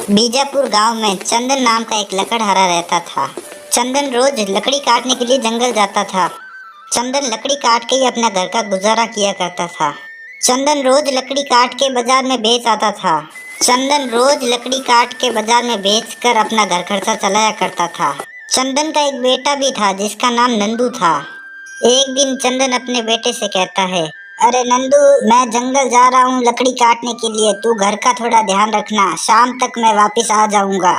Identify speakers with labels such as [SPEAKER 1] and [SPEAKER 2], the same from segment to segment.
[SPEAKER 1] बीजापुर गांव में चंदन नाम का एक लकड़हारा रहता था। चंदन रोज लकड़ी काटने के लिए जंगल जाता था। चंदन लकड़ी काट के ही अपना घर का गुजारा किया करता था। चंदन रोज लकड़ी काट के बाजार में बेच आता था। चंदन रोज लकड़ी काट के बाजार में बेच कर अपना घर खर्चा चलाया करता था। चंदन का एक बेटा भी था जिसका नाम नंदू था। एक दिन चंदन अपने बेटे से कहता है, अरे नंदू, मैं जंगल जा रहा हूँ लकड़ी काटने के लिए, तू घर का थोड़ा ध्यान रखना, शाम तक मैं वापस आ जाऊंगा।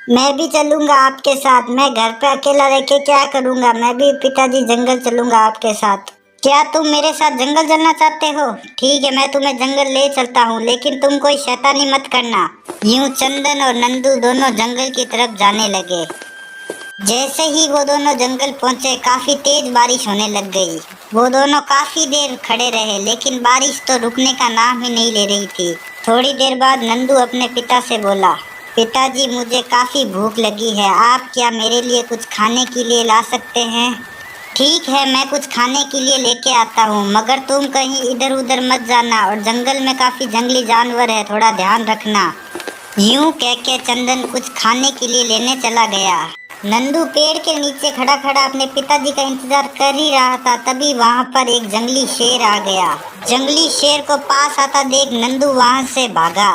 [SPEAKER 1] मैं भी चलूंगा आपके साथ, मैं घर पे अकेला रह के क्या करूंगा, मैं भी पिताजी जंगल चलूंगा आपके साथ। क्या तुम मेरे साथ जंगल चलना चाहते हो? ठीक है, मैं तुम्हें जंगल ले चलता हूँ, लेकिन तुम कोई शैतानी मत करना। यूं चंदन और नंदू दोनों जंगल की तरफ जाने लगे। जैसे ही वो दोनों जंगल पहुंचे, काफी तेज बारिश होने लग गई। वो दोनों काफी देर खड़े रहे, लेकिन बारिश तो रुकने का नाम ही नहीं ले रही थी। थोड़ी देर बाद नंदू अपने पिता से बोला, पिताजी, मुझे काफी भूख लगी है, आप क्या मेरे लिए कुछ खाने के लिए ला सकते हैं? ठीक है, मैं कुछ खाने के लिए लेके आता हूँ, मगर तुम कहीं इधर उधर मत जाना, और जंगल में काफी जंगली जानवर है, थोड़ा ध्यान रखना। यूं कह के चंदन कुछ खाने के लिए लेने चला गया। नंदू पेड़ के नीचे खड़ा खड़ा अपने पिताजी का इंतजार कर ही रहा था। तभी वहाँ पर एक जंगली शेर आ गया। जंगली शेर को पास आता देख नंदू वहाँ से भागा।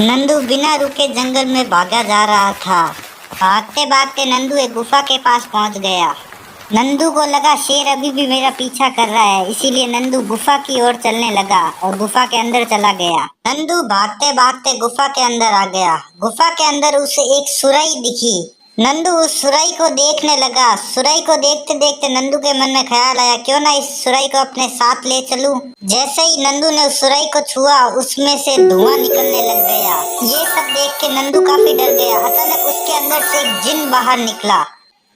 [SPEAKER 1] नंदू बिना रुके जंगल में भागा जा रहा था। भागते भागते नंदू एक गुफा के पास पहुँच गया। नंदू को लगा शेर अभी भी मेरा पीछा कर रहा है, इसीलिए नंदू गुफा की ओर चलने लगा और गुफा के अंदर चला गया। नंदू भागते भागते गुफा के अंदर आ गया। गुफा के अंदर उसे एक सुराही दिखी। नंदू उस सुराही को देखने लगा। सुराही को देखते देखते नंदू के मन में ख्याल आया, क्यों ना इस सुराही को अपने साथ ले चलूं। जैसे ही नंदू ने उस सुराही को छुआ, उसमें से धुआं निकलने लग गया। ये सब देख के नंदू काफी डर गया। अचानक उसके अंदर से एक जिन बाहर निकला।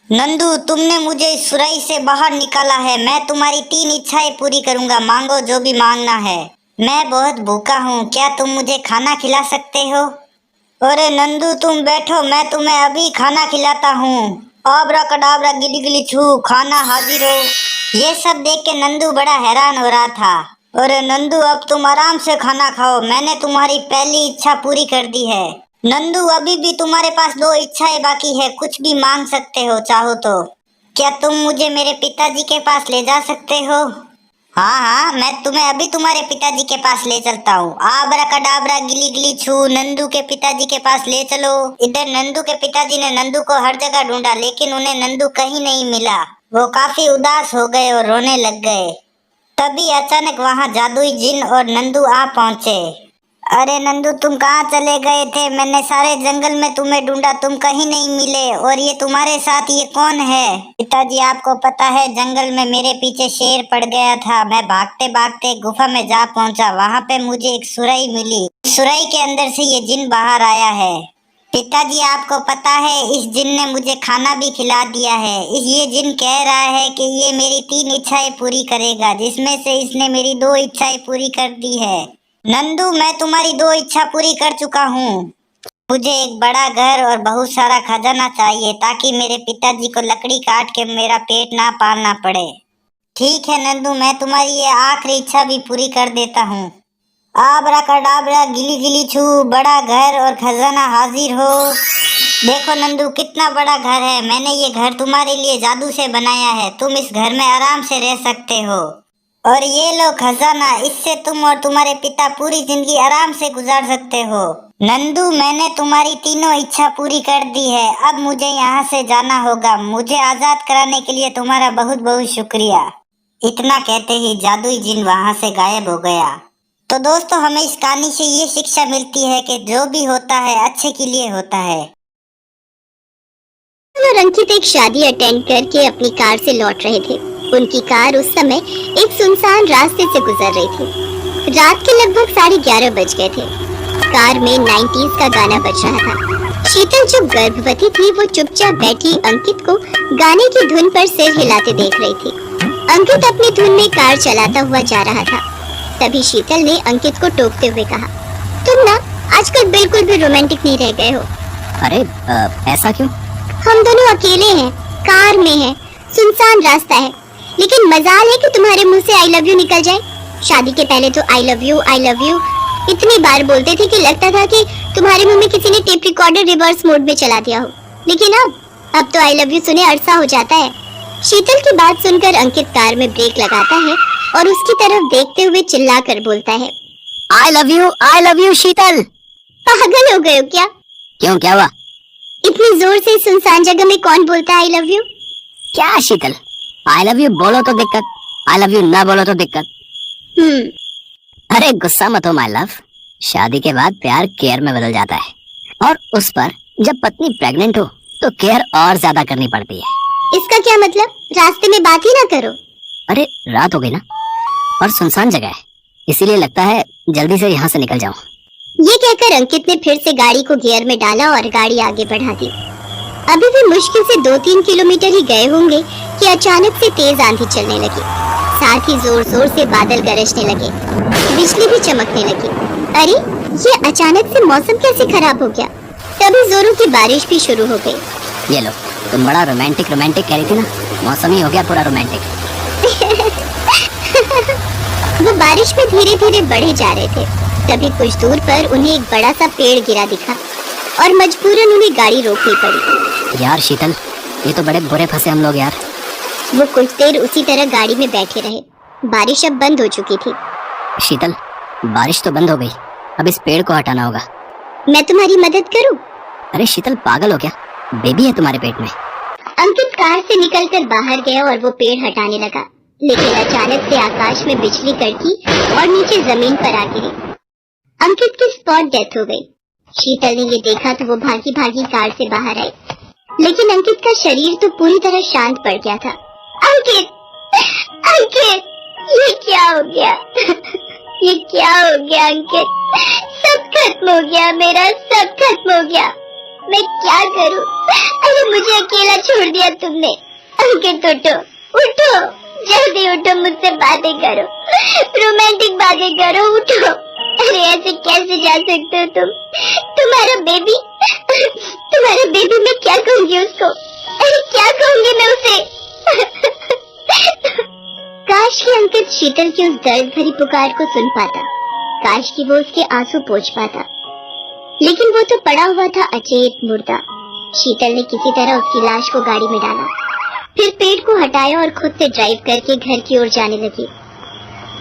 [SPEAKER 1] नंदू, तुमने मुझे इस सुराही से बाहर निकाला है, मैं तुम्हारी 3 इच्छाएं पूरी करूंगा, मांगो जो भी मांगना है। मैं बहुत भूखा हूँ, क्या तुम मुझे खाना खिला सकते हो? अरे नंदू, तुम बैठो, मैं तुम्हें अभी खाना खिलाता हूँ। आबरा कडाबरा गिली गिली छू, खाना हाजिर हो। ये सब देख के नंदू बड़ा हैरान हो रहा था। अरे नंदू, अब तुम आराम से खाना खाओ, मैंने तुम्हारी पहली इच्छा पूरी कर दी है। नंदू, अभी भी तुम्हारे पास 2 इच्छाएं बाकी है, कुछ भी मांग सकते हो चाहो तो। क्या तुम मुझे मेरे पिताजी के पास ले जा सकते हो? हाँ हाँ, मैं तुम्हें अभी तुम्हारे पिताजी के पास ले चलता हूँ। आबरा कडाबरा गिली गिली छू, नंदू के पिताजी के पास ले चलो। इधर नंदू के पिताजी ने नंदू को हर जगह ढूंढा, लेकिन उन्हें नंदू कहीं नहीं मिला। वो काफी उदास हो गए और रोने लग गए। तभी अचानक वहाँ जादुई जिन और नंदू आ पहुँचे। अरे नंदू, तुम कहाँ चले गए थे? मैंने सारे जंगल में तुम्हें ढूंढा, तुम कहीं नहीं मिले। और ये तुम्हारे साथ ये कौन है? पिताजी, आपको पता है जंगल में मेरे पीछे शेर पड़ गया था। मैं भागते भागते गुफा में जा पहुंचा, वहाँ पे मुझे एक सुराही मिली। सुराही के अंदर से ये जिन बाहर आया है। पिताजी, आपको पता है इस जिन ने मुझे खाना भी खिला दिया है। ये जिन कह रहा है कि ये मेरी 3 इच्छाएं पूरी करेगा, जिसमें से इसने मेरी 2 इच्छाएं पूरी कर दी है। नंदू, मैं तुम्हारी 2 इच्छा पूरी कर चुका हूँ। मुझे एक बड़ा घर और बहुत सारा खजाना चाहिए, ताकि मेरे पिताजी को लकड़ी काट के मेरा पेट ना पालना पड़े। ठीक है नंदू, मैं तुम्हारी ये आखिरी इच्छा भी पूरी कर देता हूँ। आबरा कडाबरा गिली गिली छू, बड़ा घर और खजाना हाजिर हो। देखो नंदू, कितना बड़ा घर है। मैंने ये घर तुम्हारे लिए जादू से बनाया है, तुम इस घर में आराम से रह सकते हो। और ये लो खजाना, इससे तुम और तुम्हारे पिता पूरी जिंदगी आराम से गुजार सकते हो। नंदू, मैंने तुम्हारी 3 इच्छा पूरी कर दी है, अब मुझे यहाँ से जाना होगा। मुझे आजाद कराने के लिए तुम्हारा बहुत बहुत शुक्रिया। इतना कहते ही जादुई जिन वहाँ से गायब हो गया। तो दोस्तों, हमें इस कहानी से ये शिक्षा मिलती है कि जो भी होता है अच्छे के लिए होता है।
[SPEAKER 2] और अंकित एक शादी अटेंड करके अपनी कार से लौट रहे थे। उनकी कार उस समय एक सुनसान रास्ते से गुजर रही थी। रात के लगभग 11:30 बज गए थे। कार में 90s का गाना बज रहा था। शीतल जो गर्भवती थी, वो चुपचाप बैठी अंकित को गाने की धुन पर सिर हिलाते देख रही थी। अंकित अपनी धुन में कार चलाता हुआ जा रहा था। तभी शीतल ने अंकित को टोकते हुए कहा, तुम ना आजकल बिल्कुल भी रोमांटिक नहीं रह गए हो।
[SPEAKER 3] अरे ऐसा क्यों?
[SPEAKER 2] हम दोनों अकेले हैं, कार में हैं, सुनसान रास्ता है, लेकिन मजाल है कि तुम्हारे मुंह से आई लव यू निकल जाए। शादी के पहले तो आई लव यू इतनी बार बोलते थे कि लगता था कि तुम्हारे मुंह में किसी ने टेप रिकॉर्डर रिवर्स मोड में चला दिया हो। लेकिन अब तो आई लव यू सुने अरसा हो जाता है। शीतल की बात सुनकर अंकित कार में ब्रेक लगाता है और उसकी तरफ देखते हुए चिल्लाकर बोलता है,
[SPEAKER 3] आई लव यू शीतल।
[SPEAKER 2] पागल हो गए हो क्या?
[SPEAKER 3] क्यों, क्या हुआ?
[SPEAKER 2] इतनी जोर से सुनसान जगह में कौन बोलता है आई लव यू?
[SPEAKER 3] क्या शीतल, आई लव यू बोलो तो दिक्कत, आई लव यू ना बोलो तो दिक्कत। अरे गुस्सा मत हो माय लव, शादी के बाद प्यार केयर में बदल जाता है, और उस पर जब पत्नी प्रेग्नेंट हो तो केयर और ज्यादा करनी पड़ती है।
[SPEAKER 2] इसका क्या मतलब? रास्ते में बात ही ना करो।
[SPEAKER 3] अरे रात हो गई ना, और सुनसान जगह है, इसीलिए लगता है जल्दी से यहाँ से निकल जाऊं।
[SPEAKER 2] ये कहकर अंकित ने फिर से गाड़ी को गियर में डाला और गाड़ी आगे बढ़ा दी। अभी भी मुश्किल से 2-3 किलोमीटर ही गए होंगे कि अचानक से तेज आंधी चलने लगी। साथ ही जोर जोर से बादल गरजने लगे, बिजली भी चमकने लगी। अरे ये अचानक से मौसम कैसे खराब हो गया? तभी जोरों की बारिश भी शुरू हो गई।
[SPEAKER 3] ये लो, तुम बड़ा रोमांटिक कह रही थी ना, मौसम ही हो गया पूरा रोमांटिक।
[SPEAKER 2] वो बारिश में धीरे धीरे बढ़े जा रहे थे। तभी कुछ दूर पर उन्हें एक बड़ा सा पेड़ गिरा दिखा और मजबूरन उन्हें गाड़ी रोकनी पड़ी।
[SPEAKER 3] यार शीतल, ये तो बड़े बुरे फंसे हम लोग यार।
[SPEAKER 2] वो कुछ देर उसी तरह गाड़ी में बैठे रहे। बारिश अब बंद हो चुकी थी।
[SPEAKER 3] शीतल, बारिश तो बंद हो गई, अब इस पेड़ को हटाना होगा।
[SPEAKER 2] मैं तुम्हारी मदद करूं?
[SPEAKER 3] अरे शीतल, पागल हो क्या? बेबी है तुम्हारे पेट में।
[SPEAKER 2] अंकित कार से निकलकर बाहर गया और वो पेड़ हटाने लगा, लेकिन अचानक से आकाश में बिजली कड़की और नीचे जमीन पर आ गिरी। अंकित की स्पॉट डेथ हो गई। शीतल ने ये देखा तो वो भागी भागी कार से बाहर आई, लेकिन अंकित का शरीर तो पूरी तरह शांत पड़ गया था। अंकित, अंकित, ये क्या हो गया? ये क्या हो गया अंकित? सब खत्म हो गया, मेरा सब खत्म हो गया। मैं क्या करूं? अरे मुझे अकेला छोड़ दिया तुमने। अंकित उठो, उठो, जल्दी उठो, मुझसे बातें करो, रोमांटिक बातें करो, उठो। अरे ऐसे कैसे जा सकते हो तुम? तुम्हारा बेबी मैं क्या कहूंगी उसको? अरे क्या कहूंगी मैं उसे? काश कि अंकित शीतल की उस दर्द भरी पुकार को सुन पाता, काश कि वो उसके आंसू पोंछ पाता, लेकिन वो तो पड़ा हुआ था अचेत मुर्दा। शीतल ने किसी तरह उसकी लाश को गाड़ी में डाला, फिर पेड़ को हटाया और खुद से ड्राइव करके घर की ओर जाने लगी।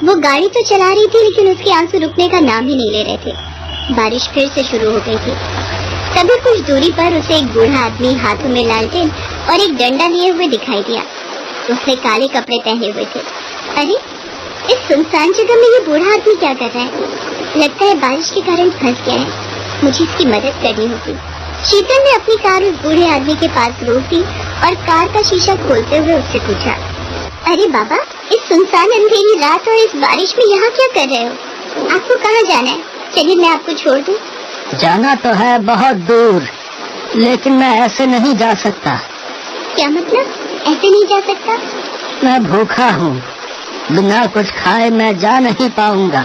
[SPEAKER 2] वो गाड़ी तो चला रही थी, लेकिन उसके आंसू रुकने का नाम ही नहीं ले रहे थे। बारिश फिर से शुरू हो गई थी। तभी कुछ दूरी पर उसे एक बूढ़ा आदमी हाथों में लालटेन और एक डंडा लिए हुए दिखाई दिया। उसने काले कपड़े पहने हुए थे। अरे इस सुनसान जगह में ये बूढ़ा आदमी क्या कर रहा है? लगता है बारिश के कारण फंस गया है। मुझे इसकी मदद करनी होगी। शीतल ने अपनी कार उस बूढ़े आदमी के पास रोक दी और कार का शीशा खोलते हुए उससे पूछा, अरे बाबा, इस सुनसान अंधेरी रात और इस बारिश में यहाँ क्या कर रहे हो? आपको कहाँ जाना है? चलिए मैं आपको छोड़ दूँ।
[SPEAKER 3] जाना तो है बहुत दूर, लेकिन मैं ऐसे नहीं जा सकता।
[SPEAKER 2] क्या मतलब? ऐसे नहीं जा सकता?
[SPEAKER 3] मैं भूखा हूँ, बिना कुछ खाए मैं जा नहीं पाऊंगा।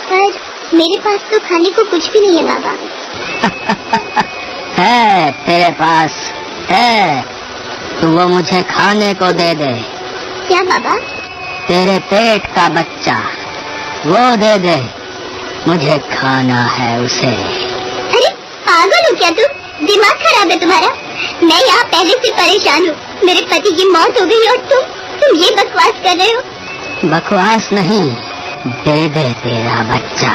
[SPEAKER 2] पर मेरे पास तो खाने को कुछ भी नहीं है बाबा।
[SPEAKER 3] है, तेरे पास है, तो वो मुझे खाने को दे दे।
[SPEAKER 2] क्या बाबा?
[SPEAKER 3] तेरे पेट का बच्चा, वो दे दे, मुझे खाना है उसे।
[SPEAKER 2] अरे पागल हो क्या तुम? दिमाग खराब है तुम्हारा? मैं यहाँ पहले से परेशान हूँ। मेरे पति की मौत हो गई और तुम ये बकवास कर रहे हो?
[SPEAKER 3] बकवास नहीं, दे दे तेरा बच्चा।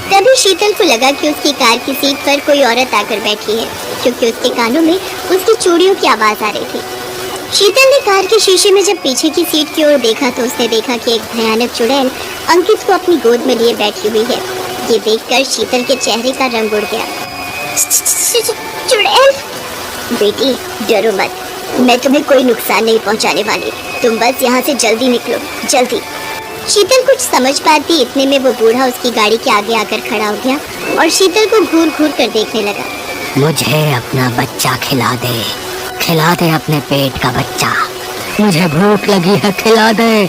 [SPEAKER 2] तभी शीतल को लगा कि उसकी कार की सीट पर कोई औरत आकर बैठी है, क्योंकि उसके कानों में उसकी चूड़ियों की आवाज आ रही थी। शीतल ने कार के शीशे में जब पीछे की सीट की ओर देखा तो उसने देखा कि एक भयानक चुड़ैल अंकित को अपनी गोद में लिए बैठी हुई है। ये देखकर शीतल के चेहरे का रंग उड़ गया। चुड़ैल? बेटी डरो मत, मैं तुम्हें कोई नुकसान नहीं पहुंचाने वाली। तुम बस यहाँ से जल्दी निकलो, जल्दी। शीतल कुछ समझ पाती इतने में वो बूढ़ा उसकी गाड़ी के आगे आकर खड़ा हो गया और शीतल को घूर घूर कर देखने लगा।
[SPEAKER 3] मुझे अपना बच्चा खिला दे, खिला दे अपने पेट का बच्चा, मुझे भूख लगी है, खिला दे।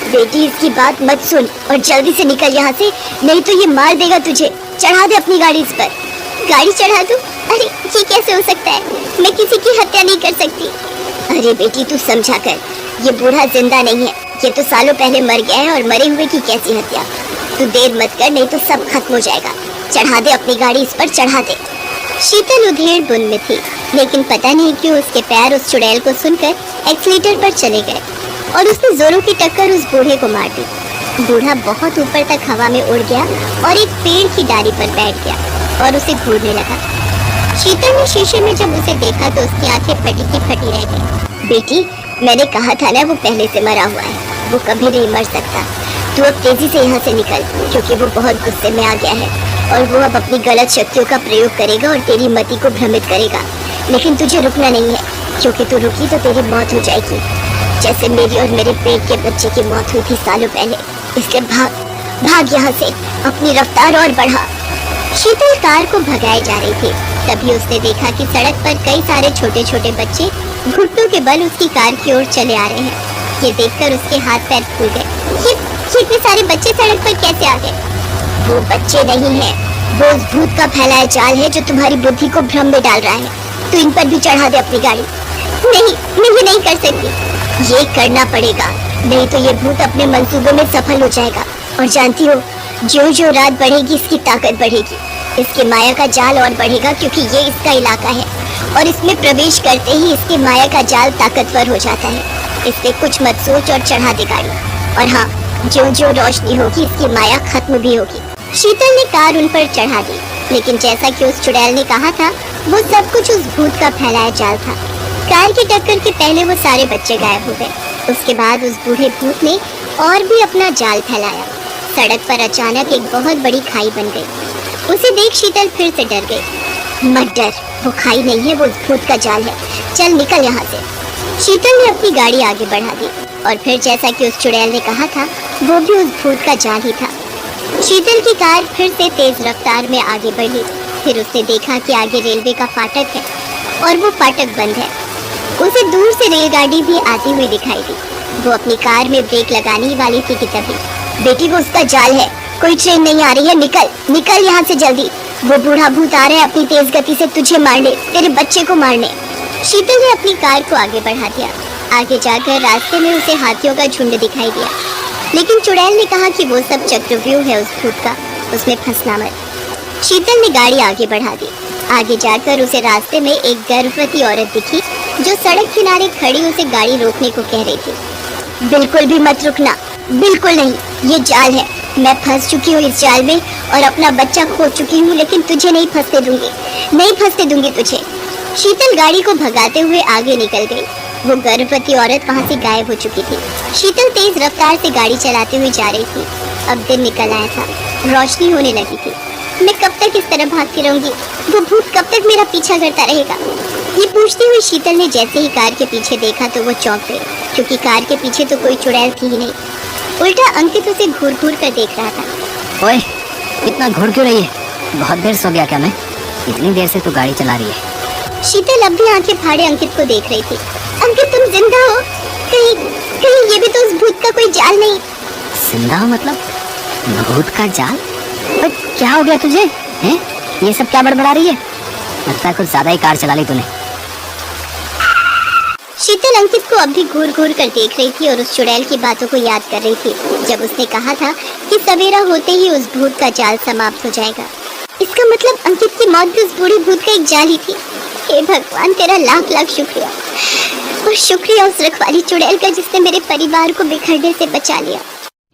[SPEAKER 2] बेटी इसकी बात मत सुन और जल्दी से निकल यहाँ से, नहीं तो ये मार देगा तुझे। चढ़ा दे अपनी गाड़ी इस पर। गाड़ी चढ़ा दूं? अरे ये कैसे हो सकता है? मैं किसी की हत्या नहीं कर सकती। अरे बेटी तू समझा कर, ये बूढ़ा जिंदा नहीं है, ये तो सालों पहले मर गया है और मरे हुए की कैसी हत्या। तू देर मत कर, नहीं तो सब खत्म हो जाएगा। चढ़ा दे अपनी गाड़ी, इस पर चढ़ा दे। शीतल उधेड़ बुन में थी, लेकिन पता नहीं क्यों उसके पैर उस चुड़ैल को सुनकर एक्सीलेटर पर चले गए और उसने जोरों की टक्कर उस बूढ़े को मार दी। बूढ़ा बहुत ऊपर तक हवा में उड़ गया और एक पेड़ की डाली पर बैठ गया और उसे घूरने लगा। शीतल ने शीशे में जब उसे देखा तो उसकी आंखें फटी की फटी रह गई। बेटी, मैंने कहा था ना, वो पहले से मरा हुआ है, वो कभी नहीं मर सकता। तू अब तेजी से यहाँ से निकल, क्योंकि वो बहुत गुस्से में आ गया है और वो अब अपनी गलत शक्तियों का प्रयोग करेगा और तेरी मति को भ्रमित करेगा। लेकिन तुझे रुकना नहीं है, क्योंकि तू रुकी तो तेरी मौत हो जाएगी, जैसे मेरी और मेरे पेट के बच्चे की मौत हुई थी सालों पहले। इसलिए भाग यहाँ से, अपनी रफ्तार और बढ़ा। शीतल कार को भगाए जा रही थी, तभी उसने देखा कि सड़क पर कई सारे छोटे छोटे बच्चे घुटनों के बल उसकी कार की ओर चले आ रहे हैं। ये देखकर उसके हाथ पैर फूल गए। ये इतने सारे बच्चे सड़क पर कैसे आ गए? वो बच्चे नहीं है, वो उस भूत का फैलाया जाल है जो तुम्हारी बुद्धि को भ्रम में डाल रहा है। तू इन पर भी चढ़ा दे अपनी गाड़ी। नहीं, मैं नहीं कर सकती। ये करना पड़ेगा, नहीं तो ये भूत अपने मंसूबों में सफल हो जाएगा। और जानती हो, जो जो रात बढ़ेगी इसकी ताकत बढ़ेगी, इसके माया का जाल और बढ़ेगा, क्योंकि ये इसका इलाका है और इसमें प्रवेश करते ही इसके माया का जाल ताकतवर हो जाता है। इसलिए कुछ मत सोच और चढ़ा दे गाड़ी। और हाँ, जो जो रोशनी होगी इसकी माया खत्म भी होगी। शीतल ने कार उन पर चढ़ा दी, लेकिन जैसा कि उस चुड़ैल ने कहा था, वो सब कुछ उस भूत का फैलाया जाल था। कार की टक्कर के पहले वो सारे बच्चे गायब हो गए। उसके बाद उस बूढ़े भूत ने और भी अपना जाल फैलाया। सड़क पर अचानक एक बहुत बड़ी खाई बन गई। उसे देख शीतल फिर से डर गई। मत डर, वो खाई नहीं है, वो भूत का जाल है। चल निकल यहाँ से। शीतल ने अपनी गाड़ी आगे बढ़ा दी और फिर जैसा कि उस चुड़ैल ने कहा था, वो भी उस भूत का जाल ही था। शीतल की कार फिर से तेज रफ्तार में आगे बढ़ी। फिर उसने देखा कि आगे रेलवे का फाटक है और वो फाटक बंद है। उसे दूर से रेलगाड़ी भी आती हुई दिखाई दी। वो अपनी कार में ब्रेक लगाने ही वाली थी कि तभी, बेटी वो उसका जाल है, कोई ट्रेन नहीं आ रही है, निकल निकल यहाँ से जल्दी। वो बूढ़ा भूत आ रहा है अपनी तेज गति से तुझे मारने, तेरे बच्चे को मारने। शीतल ने अपनी कार को आगे बढ़ा दिया। आगे जाकर रास्ते में उसे हाथियों का झुंड दिखाई दिया, लेकिन चुड़ैल ने कहा कि वो सब चक्रव्यूह है उस भूत का, उसमें फंसना मत। शीतल ने गाड़ी आगे बढ़ा दी। आगे जाकर उसे रास्ते में एक गर्भवती औरत दिखी जो सड़क किनारे खड़ी उसे गाड़ी रोकने को कह रही थी। बिल्कुल भी मत रुकना, बिल्कुल नहीं, ये जाल है। मैं फंस चुकी हूँ इस जाल में और अपना बच्चा खो चुकी हूँ, लेकिन तुझे नहीं फंसने दूंगी, नहीं फंसने दूंगी तुझे। शीतल गाड़ी को भगाते हुए आगे निकल गई। वो गर्भवती औरत वहाँ से गायब हो चुकी थी। शीतल तेज रफ्तार से गाड़ी चलाते हुए जा रही थी। अब दिन निकल आया था, रोशनी होने लगी थी। मैं कब तक इस तरह भागती रहूंगी? वो भूत कब तक मेरा पीछा करता रहेगा? ये पूछती हुई शीतल ने जैसे ही कार के पीछे देखा तो वो चौंक गई, क्योंकि कार के पीछे तो कोई चुड़ैल थी ही नहीं। उल्टा अंकित उसे घूर घूर कर देख रहा था।
[SPEAKER 3] ओए, इतना घूर क्यों रही है? बहुत देर सो गया क्या मैं? इतनी देर से तू गाड़ी चला रही है।
[SPEAKER 2] शीतल अब भी आंखें फाड़े अंकित को देख रही थी। अंकित, तुम जिंदा हो? कहीं कहीं ये भी तो उस भूत का कोई जाल नहीं?
[SPEAKER 3] जिंदा हो मतलब? भूत का जाल? और क्या हो गया तुझे? हैं? ये सब क्या बड़बड़ा रही है? लगता है कुछ ज्यादा ही कार चला ली तूने।
[SPEAKER 2] शीतल अंकित को अब भी घूर घूर कर देख रही थी और उस चुड़ैल की बातों को याद कर रही थी, जब उसने कहा था कि सवेरा होते ही उस भूत का जाल समाप्त हो जाएगा। इसका मतलब अंकित की मौत भी उस बूढ़े भूत का एक जाल ही थी। हे भगवान, तेरा लाख लाख शुक्रिया। और शुक्रिया उस रखवाली चुड़ैल का जिसने मेरे परिवार को बिखरने से बचा लिया।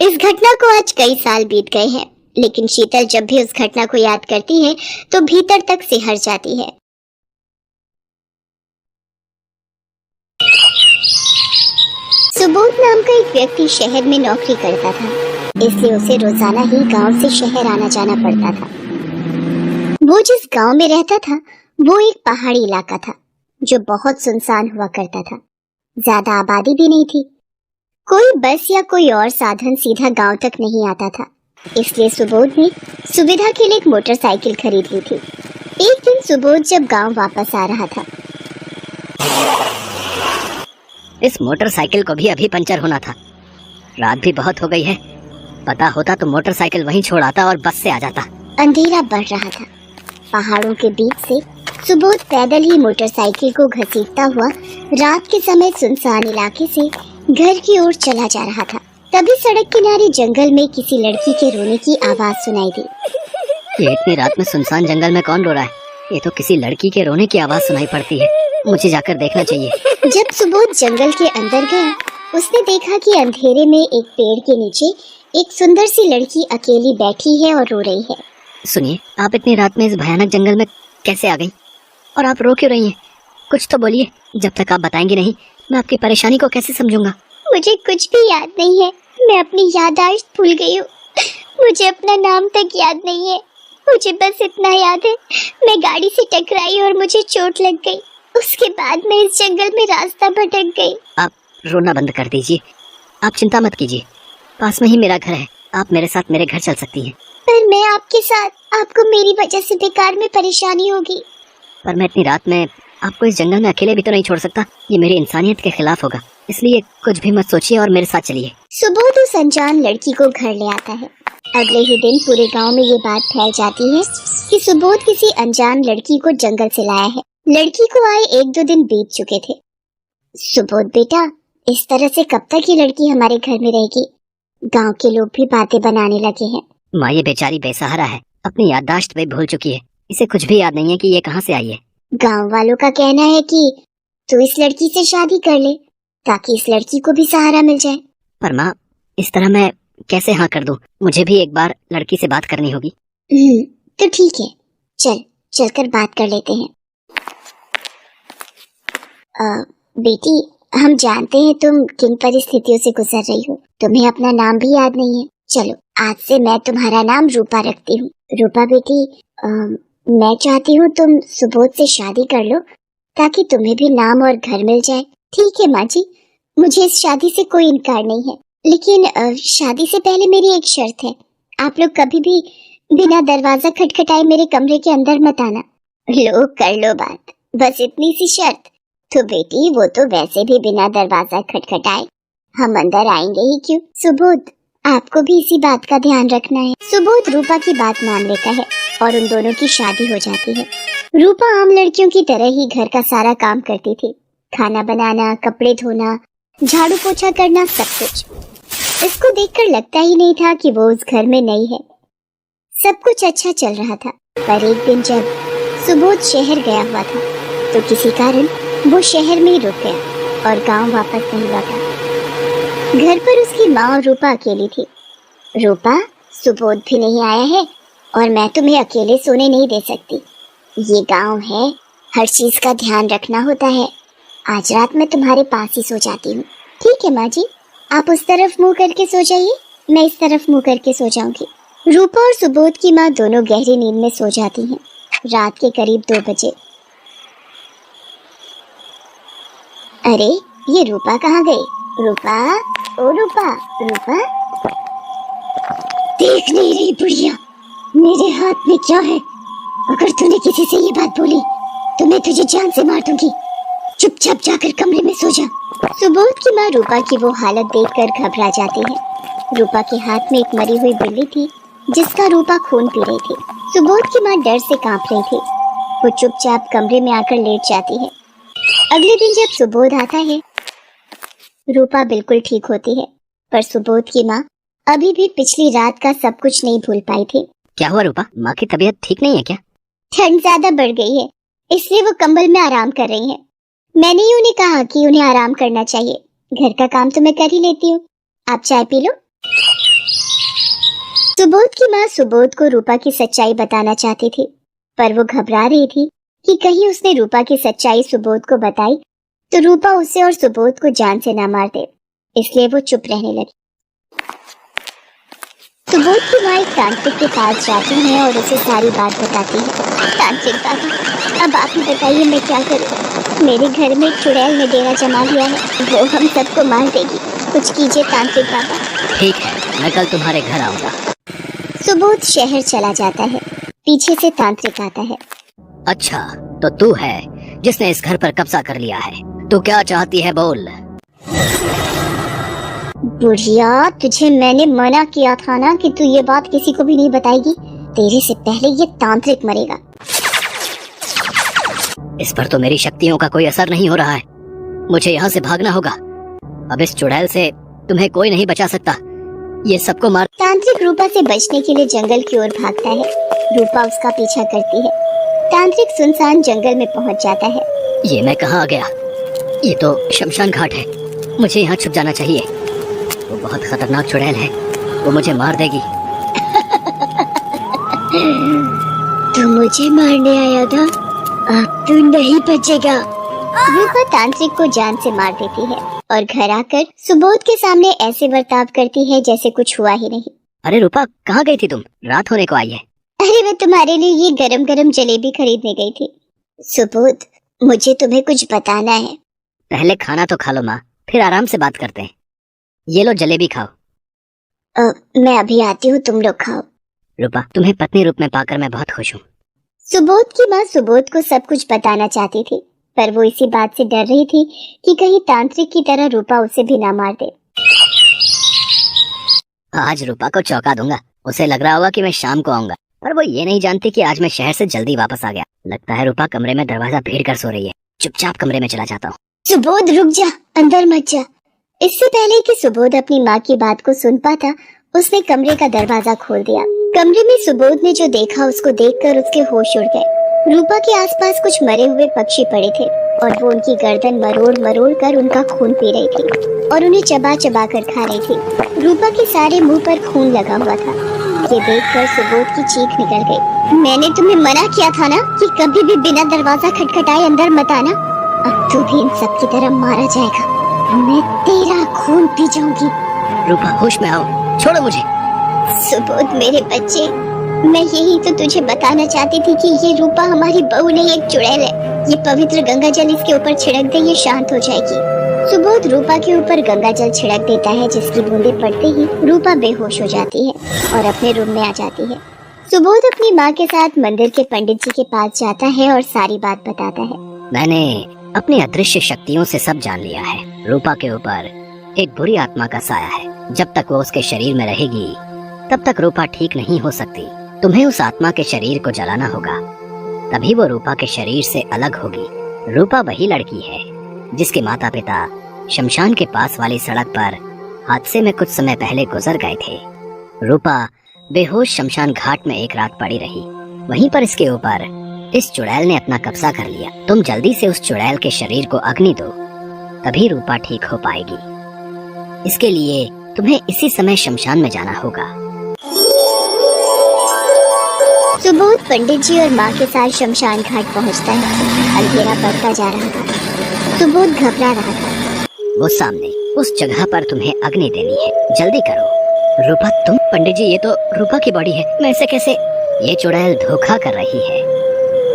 [SPEAKER 2] इस घटना को आज कई साल बीत गए हैं, लेकिन शीतल जब भी उस घटना को याद करती है तो भीतर तक सिहर जाती है। सुबोध नाम का एक व्यक्ति शहर में नौकरी करता था, इसलिए उसे रोजाना ही गांव से शहर आना जाना पड़ता था। वो जिस गांव में रहता था वो एक पहाड़ी इलाका था जो बहुत सुनसान हुआ करता था। ज्यादा आबादी भी नहीं थी। कोई बस या कोई और साधन सीधा गांव तक नहीं आता था, इसलिए सुबोध ने सुविधा के लिए एक मोटरसाइकिल खरीद ली थी। एक दिन सुबोध जब गांव वापस आ रहा था,
[SPEAKER 3] इस मोटरसाइकिल को भी अभी पंचर होना था। रात भी बहुत हो गई है, पता होता तो मोटरसाइकिल वहीं छोड़ आता और बस से आ जाता।
[SPEAKER 2] अंधेरा बढ़ रहा था। पहाड़ों के बीच से सुबोध पैदल ही मोटरसाइकिल को घसीटता हुआ रात के समय सुनसान इलाके से घर की ओर चला जा रहा था। तभी सड़क किनारे जंगल में किसी लड़की के रोने की आवाज सुनाई दी।
[SPEAKER 3] ये इतनी रात में सुनसान जंगल में कौन रो रहा है? ये तो किसी लड़की के रोने की आवाज सुनाई पड़ती है। मुझे जाकर देखना चाहिए।
[SPEAKER 2] जब सुबोध जंगल के अंदर गया, उसने देखा कि अंधेरे में एक पेड़ के नीचे एक सुंदर सी लड़की अकेली बैठी है और रो रही है।
[SPEAKER 3] सुनिए, आप इतनी रात में इस भयानक जंगल में कैसे आ गई? और आप रो क्यों रही हैं? कुछ तो बोलिए। जब तक आप बताएंगी नहीं, मैं आपकी परेशानी को कैसे समझूंगा?
[SPEAKER 2] मुझे कुछ भी याद नहीं है। मैं अपनी याददाश्त भूल गई हूँ। मुझे अपना नाम तक याद नहीं है। मुझे बस इतना याद है, मैं गाड़ी से टकराई और मुझे चोट लग गई। उसके बाद मैं इस जंगल में रास्ता भटक गई।
[SPEAKER 3] आप रोना बंद कर दीजिए। आप चिंता मत कीजिए, पास में ही मेरा घर है। आप मेरे साथ मेरे घर चल सकती हैं।
[SPEAKER 2] पर मैं आपके साथ, आपको मेरी वजह से बेकार में परेशानी होगी।
[SPEAKER 3] पर मैं इतनी रात में आपको इस जंगल में अकेले भी तो नहीं छोड़ सकता। ये मेरी इंसानियत के खिलाफ होगा। इसलिए कुछ भी मत सोचिए और मेरे साथ चलिए।
[SPEAKER 2] सुबोध उस अनजान लड़की को घर ले आता है। अगले ही दिन पूरे गांव में ये बात फैल जाती है कि सुबोध किसी अनजान लड़की को जंगल से लाया है। लड़की को आए 1-2 दिन बीत चुके थे। सुबोध बेटा, इस तरह से कब तक ये लड़की हमारे घर में रहेगी? गांव के लोग भी बातें बनाने लगे हैं।
[SPEAKER 3] माँ, ये बेचारी बेसहारा है, अपनी याददाश्त भी भूल चुकी है। इसे कुछ भी याद नहीं है कि ये कहाँ से आई है।
[SPEAKER 2] गांव वालों का कहना है कि तू इस लड़की से शादी कर ले ताकि इस लड़की को भी सहारा मिल जाए।
[SPEAKER 3] पर माँ, इस तरह मैं कैसे हाँ कर दूं? मुझे भी एक बार लड़की से बात करनी होगी।
[SPEAKER 2] तो ठीक है, चलकर बात कर लेते हैं। बेटी, हम जानते हैं तुम किन परिस्थितियों से गुजर रही हो। तुम्हें अपना नाम भी याद नहीं है। चलो, आज से मैं तुम्हारा नाम रूपा रखती हूँ। रूपा बेटी, मैं चाहती हूँ तुम सुबोध से शादी कर लो ताकि तुम्हें भी नाम और घर मिल जाए। ठीक है माँ जी, मुझे इस शादी से कोई इनकार नहीं है, लेकिन शादी से पहले मेरी एक शर्त है। आप लोग कभी भी बिना दरवाजा खटखटाए मेरे कमरे के अंदर मत आना। लो, कर लो बात, बस इतनी सी शर्त। तो बेटी, वो तो वैसे भी बिना दरवाजा खटखटाए हम अंदर आएंगे ही क्यों? सुबोध, आपको भी इसी बात का ध्यान रखना है। सुबोध रूपा की बात मान लेता है और उन दोनों की शादी हो जाती है। रूपा आम लड़कियों की तरह ही घर का सारा काम करती थी। खाना बनाना, कपड़े धोना, झाड़ू पोछा करना, सब कुछ। इसको देखकर लगता ही नहीं था कि वो उस घर में नई है। सब कुछ अच्छा चल रहा था। पर एक दिन जब सुबोध शहर गया हुआ था तो किसी कारण वो शहर में ही रुक गया और गांव वापस नहीं लौटा। घर पर उसकी माँ और रूपा अकेली थी। रूपा, सुबोध भी नहीं आया है और मैं तुम्हें अकेले सोने नहीं दे सकती। ये गांव है, हर चीज का ध्यान रखना होता है। आज रात मैं तुम्हारे पास ही सो जाती हूँ। ठीक है माँ जी, आप उस तरफ मुंह करके सो जाइए, मैं इस तरफ मुंह करके सो जाऊंगी। रूपा और सुबोध की माँ दोनों गहरी नींद में सो जाती हैं। रात के करीब 2 बजे। अरे, ये रूपा कहाँ गई? रूपा, ओ रूपा, रूपा। देख नहीं रही बुढ़िया, मेरे हाथ में क्या है? अगर तूने किसी से ये बात बोली तो मैं तुझे जान से मार दूंगी। चुपचाप जाकर कमरे में सो जा। सुबोध की माँ रूपा की वो हालत देखकर घबरा जाती है। रूपा के हाथ में एक मरी हुई बिल्ली थी जिसका रूपा खून पी रही थी। सुबोध की माँ डर से कांप रही थी। वो चुपचाप कमरे में आकर लेट जाती है। अगले दिन जब सुबोध आता है, रूपा बिल्कुल ठीक होती है, पर सुबोध की माँ अभी भी पिछली रात का सब कुछ नहीं भूल पाई थी।
[SPEAKER 3] क्या हुआ रूपा? माँ की तबीयत ठीक नहीं है क्या?
[SPEAKER 2] ठंड ज्यादा बढ़ गई है, इसलिए वो कंबल में आराम कर रही हैं। मैंने ही उन्हें कहा कि उन्हें आराम करना चाहिए। घर का काम तो मैं कर ही लेती हूँ, आप चाय पी लो। सुबोध की माँ सुबोध को रूपा की सच्चाई बताना चाहती थी, पर वो घबरा रही थी कि कहीं उसने रूपा की सच्चाई सुबोध को बताई तो रूपा उसे और सुबोध को जान से ना मार दे, इसलिए वो चुप रहने लगी। सुबोध की माँ एक तांत्रिक के पास जाती है और उसे सारी बात बताती है। तांत्रिक बाबा, अब आप ही बताइए मैं क्या करूँ? मेरे घर में एक चुड़ैल ने डेरा जमा लिया है, वो हम सबको मार देगी। कुछ कीजिए तांत्रिक बाबा।
[SPEAKER 3] ठीक है, मैं कल तुम्हारे घर आऊंगा।
[SPEAKER 2] सुबोध शहर चला जाता है। पीछे से तांत्रिक आता है।
[SPEAKER 3] अच्छा, तो तू है जिसने इस घर पर कब्जा कर लिया है। तू क्या चाहती है, बोल।
[SPEAKER 2] बुढ़िया, तुझे मैंने मना किया था ना कि तू ये बात किसी को भी नहीं बताएगी। तेरे से पहले ये तांत्रिक मरेगा।
[SPEAKER 3] इस पर तो मेरी शक्तियों का कोई असर नहीं हो रहा है। मुझे यहाँ से भागना होगा। अब इस चुड़ैल से तुम्हें कोई नहीं बचा सकता। ये सबको मार।
[SPEAKER 2] तांत्रिक रूपा से बचने के लिए जंगल की ओर भागता है। रूपा उसका पीछा करती है। तांत्रिक सुनसान जंगल में पहुंच जाता है।
[SPEAKER 3] ये मैं कहाँ आ गया? ये तो शमशान घाट है। मुझे यहाँ छुप जाना चाहिए। वो बहुत खतरनाक चुड़ैल है, वो मुझे मार देगी।
[SPEAKER 2] तू मुझे मारने आया था, अब तू नहीं बचेगा। रूपा तांत्रिक को जान से मार देती है और घर आकर सुबोध के सामने ऐसे बर्ताव करती है जैसे कुछ हुआ ही नहीं।
[SPEAKER 3] अरे रूपा, कहाँ गई थी तुम? रात होने को आई है।
[SPEAKER 2] अरे मैं तुम्हारे लिए ये गरम गरम जलेबी खरीदने गई थी। सुबोध, मुझे तुम्हें कुछ बताना है।
[SPEAKER 3] पहले खाना तो खा लो माँ, फिर आराम से बात करते हैं। ये लो जलेबी खाओ।
[SPEAKER 2] मैं अभी आती हूँ, तुम लोग खाओ।
[SPEAKER 3] रूपा, तुम्हें पत्नी रूप में पाकर मैं बहुत खुश हूँ।
[SPEAKER 2] सुबोध की माँ सुबोध को सब कुछ बताना चाहती थी, पर वो इसी बात से डर रही थी कि कहीं तांत्रिक की तरह रूपा उसे भी ना मार दे।
[SPEAKER 3] आज रूपा को चौंका दूंगा। उसे लग रहा होगा कि मैं शाम को आऊंगा, पर वो ये नहीं जानती कि आज मैं शहर से जल्दी वापस आ गया। लगता है रूपा कमरे में दरवाजा भीड़ कर सो रही है। चुपचाप कमरे में चला जाता हूँ।
[SPEAKER 2] सुबोध रुक जा, अंदर मत जा। इससे पहले कि सुबोध अपनी माँ की बात को सुन पाता, उसने कमरे का दरवाजा खोल दिया। कमरे में सुबोध ने जो देखा उसको देखकर उसके होश उड़ गए। रूपा के आसपास कुछ मरे हुए पक्षी पड़े थे और वो उनकी गर्दन मरोड़ मरोड़ कर उनका खून पी रही थी और उन्हें चबा चबा कर खा रही थी। रूपा के सारे मुंह पर खून लगा हुआ था। ये देखकर सुबोध की चीख निकल गई। मैंने तुम्हें मना किया था ना कि कभी भी बिना दरवाजा खटखटाए अंदर मत आना। अब तू भी इन सब की तरह मारा जाएगा। मैं तेरा खून पी जाऊंगी।
[SPEAKER 3] रूपा, होश में आओ, छोड़ो मुझे।
[SPEAKER 2] सुबोध मेरे बच्चे, मैं यही तो तुझे बताना चाहती थी कि ये रूपा हमारी बहू नहीं, एक चुड़ैल है। ये पवित्र गंगा जल इसके ऊपर छिड़क दे, ये शांत हो जाएगी। सुबोध रूपा के ऊपर गंगा जल छिड़क देता है, जिसकी बूंदें पड़ते ही रूपा बेहोश हो जाती है और अपने रूम में आ जाती है। सुबोध अपनी माँ के साथ मंदिर के पंडित जी के पास जाता है और सारी बात बताता है।
[SPEAKER 3] मैंने अपनी अदृश्य शक्तियों से सब जान लिया है। रूपा के ऊपर एक बुरी आत्मा का साया है। जब तक वो उसके शरीर में रहेगी तब तक रूपा ठीक नहीं हो सकती। तुम्हें उस आत्मा के शरीर को जलाना होगा, तभी वो रूपा के शरीर से अलग होगी। रूपा वही लड़की है जिसके माता पिता शमशान के पास वाली सड़क पर हादसे में कुछ समय पहले गुजर गए थे। रूपा बेहोश शमशान घाट में एक रात पड़ी रही। वहीं पर इसके ऊपर इस चुड़ैल ने अपना कब्जा कर लिया। तुम जल्दी से उस चुड़ैल के शरीर को अग्नि दो, तभी रूपा ठीक हो पाएगी। इसके लिए तुम्हें इसी समय शमशान में जाना होगा।
[SPEAKER 2] सुबोध पंडित जी और माँ के साथ शमशान घाट पहुँचता है। अंधेरा बढ़ता जा रहा था। सुबोध घबरा रहा था।
[SPEAKER 3] वो सामने उस जगह पर तुम्हें अग्नि देनी है, जल्दी करो। रूपा, तुम? पंडित जी, ये तो रूपा की बॉडी है, मैं इसे कैसे? ये चुड़ैल धोखा कर रही है।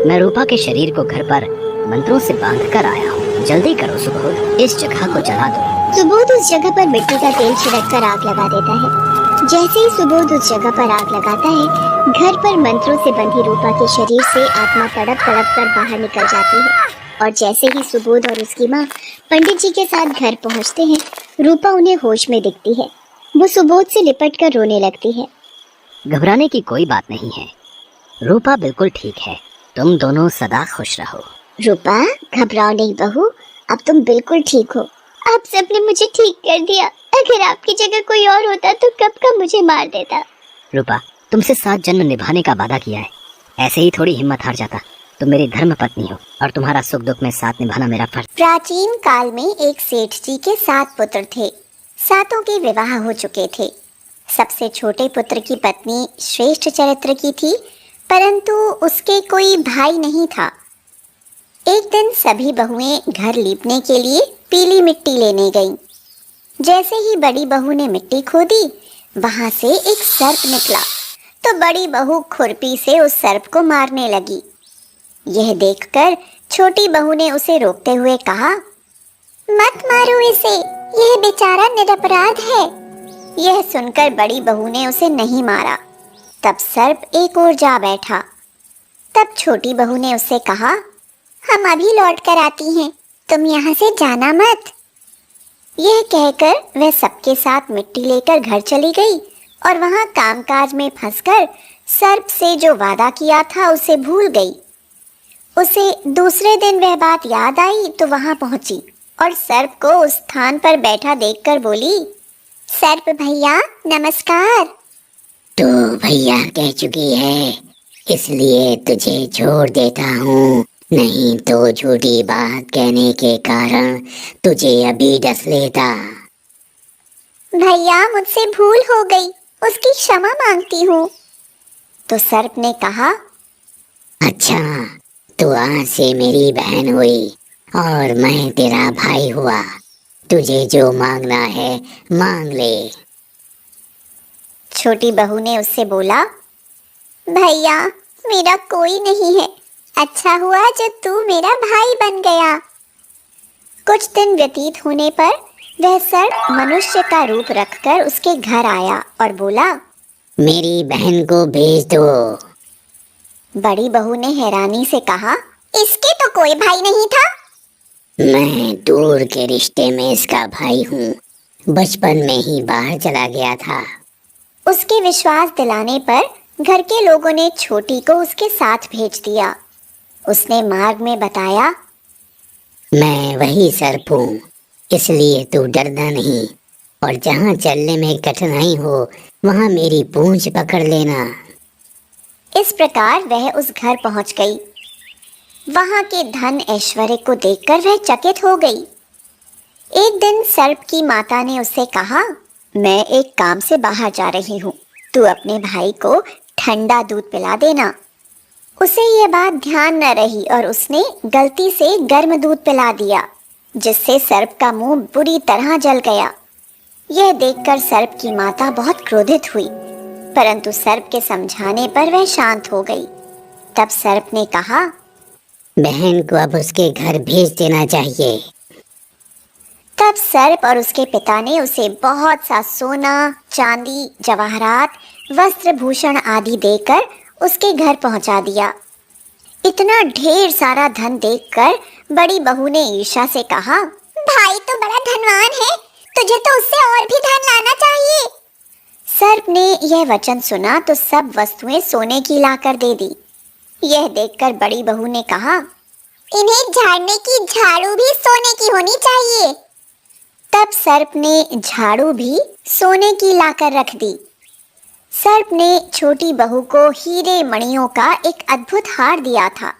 [SPEAKER 3] मैं रूपा के शरीर को घर पर मंत्रों से बांध कर आया हूँ। जल्दी करो सुबोध, इस जगह को जला दो।
[SPEAKER 2] सुबोध उस जगह पर मिट्टी का तेल छिड़क कर आग लगा देता है। जैसे ही सुबोध उस जगह पर आग लगाता है, घर पर मंत्रों से बंधी रूपा के शरीर से आत्मा तड़प तड़प कर बाहर निकल जाती है। और जैसे ही सुबोध और उसकी माँ पंडित जी के साथ घर पहुँचते हैं, रूपा उन्हें होश में दिखती है। वो सुबोध से लिपट कर रोने लगती है।
[SPEAKER 3] घबराने की कोई बात नहीं है, रूपा बिल्कुल ठीक है। तुम दोनों सदा खुश रहो।
[SPEAKER 2] रूपा, घबराओ नहीं बहू, अब तुम बिल्कुल ठीक हो। आप सबने मुझे ठीक कर दिया। अगर आपकी जगह कोई और होता तो कब का मुझे मार देता।
[SPEAKER 3] रूपा, तुमसे 7 जन्म निभाने का वादा किया है, ऐसे ही थोड़ी हिम्मत हार जाता। तुम मेरी धर्म पत्नी हो और तुम्हारा सुख दुख में साथ निभाना मेरा फर्ज।
[SPEAKER 2] प्राचीन काल में एक सेठ जी के 7 पुत्र थे। 7 के विवाह हो चुके थे। सबसे छोटे पुत्र की पत्नी श्रेष्ठ चरित्र की थी, परंतु उसके कोई भाई नहीं था। एक दिन सभी बहुएं घर लीपने के लिए पीली मिट्टी लेने गईं। जैसे ही बड़ी बहू ने मिट्टी खोदी, वहां से एक सर्प निकला तो बड़ी बहू खुरपी से उस सर्प को मारने लगी। यह देखकर छोटी बहू ने उसे रोकते हुए कहा, मत मारो इसे, यह बेचारा निरपराध है। यह सुनकर बड़ी बहू ने उसे नहीं मारा। तब सर्प एक ओर जा बैठा। तब छोटी बहू ने उससे कहा, हम अभी लौट कर आती हैं, तुम यहाँ से जाना मत। यह कहकर वह सबके साथ मिट्टी लेकर घर चली गई और वहाँ कामकाज में फंसकर सर्प से जो वादा किया था उसे भूल गई। उसे दूसरे दिन वह बात याद आई तो वहाँ पहुँची और सर्प को उस स्थान पर बैठा देखकर बोली, सर्प भैया नमस्कार।
[SPEAKER 3] तू भैया कह चुकी है, इसलिए तुझे छोड़ देता हूँ, नहीं तो झूठी बात कहने के कारण तुझे अभी डस लेता।
[SPEAKER 2] भैया मुझसे भूल हो गई, उसकी क्षमा मांगती हूँ। तो सर्प ने कहा,
[SPEAKER 3] अच्छा, तू आज से मेरी बहन हुई और मैं तेरा भाई हुआ, तुझे जो मांगना है मांग ले।
[SPEAKER 2] छोटी बहू ने उससे बोला, भैया मेरा कोई नहीं है, अच्छा हुआ जब तू मेरा भाई बन गया। कुछ दिन व्यतीत होने पर वह सर्प मनुष्य का रूप रखकर उसके घर आया और बोला,
[SPEAKER 3] मेरी बहन को भेज दो।
[SPEAKER 2] बड़ी बहू ने हैरानी से कहा, इसके तो कोई भाई नहीं था।
[SPEAKER 3] मैं दूर के रिश्ते में इसका भाई हूँ, बचपन में ही बाहर चला गया था।
[SPEAKER 2] उसके विश्वास दिलाने पर घर के लोगों ने छोटी को उसके साथ भेज दिया। उसने मार्ग में बताया,
[SPEAKER 3] मैं वही सर्प हूँ, इसलिए तू डरना नहीं, और जहाँ चलने में कठिनाई हो वहाँ मेरी पूंछ पकड़ लेना।
[SPEAKER 2] इस प्रकार वह उस घर पहुंच गई। वहां के धन ऐश्वर्य को देखकर वह चकित हो गई। एक दिन सर्प की माता ने उससे कहा, मैं एक काम से बाहर जा रही हूँ, तू अपने भाई को ठंडा दूध पिला देना। उसे यह बात ध्यान न रही और उसने गलती से गर्म दूध पिला दिया, जिससे सर्प का मुंह बुरी तरह जल गया। यह देखकर सर्प की माता बहुत क्रोधित हुई, परंतु सर्प के समझाने पर वह शांत हो गई। तब सर्प ने कहा,
[SPEAKER 3] बहन को अब उसके घर भेज देना चाहिए।
[SPEAKER 2] तब सर्प और उसके पिता ने उसे बहुत सा सोना, चांदी, जवाहरात, वस्त्र भूषण आदि देकर उसके घर पहुंचा दिया। इतना ढेर सारा धन देखकर बड़ी बहू ने ईर्ष्या से कहा, भाई तो बड़ा धनवान है, तुझे तो उससे और भी धन लाना चाहिए। सर्प ने यह वचन सुना तो सब वस्तुएं सोने की लाकर दे दी। यह देखकर बड़ी बहू ने कहा, इन्हें झाड़ने की झाड़ू भी सोने की होनी चाहिए। तब सर्प ने झाड़ू भी सोने की लाकर रख दी। सर्प ने छोटी बहू को हीरे मणियों का एक अद्भुत हार दिया था।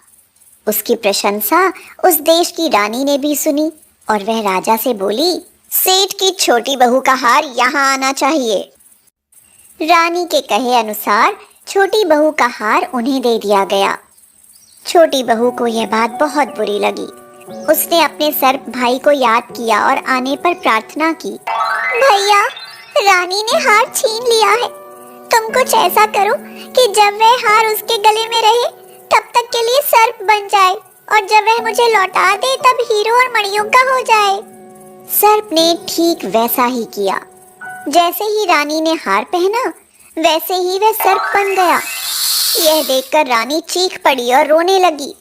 [SPEAKER 2] उसकी प्रशंसा उस देश की रानी ने भी सुनी और वह राजा से बोली, सेठ की छोटी बहू का हार यहाँ आना चाहिए। रानी के कहे अनुसार छोटी बहू का हार उन्हें दे दिया गया। छोटी बहू को यह बात बहुत बुरी लगी। उसने अपने सर्प भाई को याद किया और आने पर प्रार्थना की, भैया रानी ने हार छीन लिया है, तुम कुछ ऐसा करो कि जब वह हार उसके गले में रहे तब तक के लिए सर्प बन जाए, और जब वह मुझे लौटा दे तब हीरो और मणियों का हो जाए। सर्प ने ठीक वैसा ही किया। जैसे ही रानी ने हार पहना वैसे ही वह सर्प बन गया। यह देखकर रानी चीख पड़ी और रोने लगी।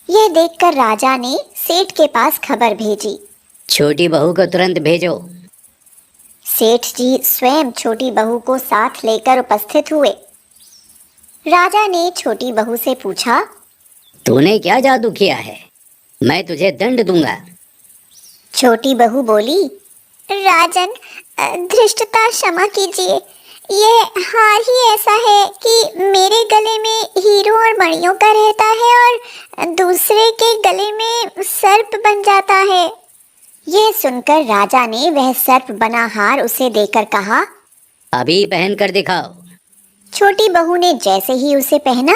[SPEAKER 2] यह देखकर राजा ने सेठ के पास खबर भेजी,
[SPEAKER 3] छोटी बहू को तुरंत भेजो।
[SPEAKER 2] सेठ जी स्वयं छोटी बहू को साथ लेकर उपस्थित हुए। राजा ने छोटी बहू से पूछा,
[SPEAKER 3] तूने क्या जादू किया है? मैं तुझे दंड दूंगा।
[SPEAKER 2] छोटी बहू बोली, राजन धृष्टता क्षमा कीजिए, यह हार ही ऐसा है कि मेरे गले में हीरो और मणियों का रहता है और दूसरे के गले में सर्प बन जाता है। यह सुनकर राजा ने वह सर्प बना हार उसे देकर कहा,
[SPEAKER 3] अभी पहन कर दिखाओ।
[SPEAKER 2] छोटी बहू ने जैसे ही उसे पहना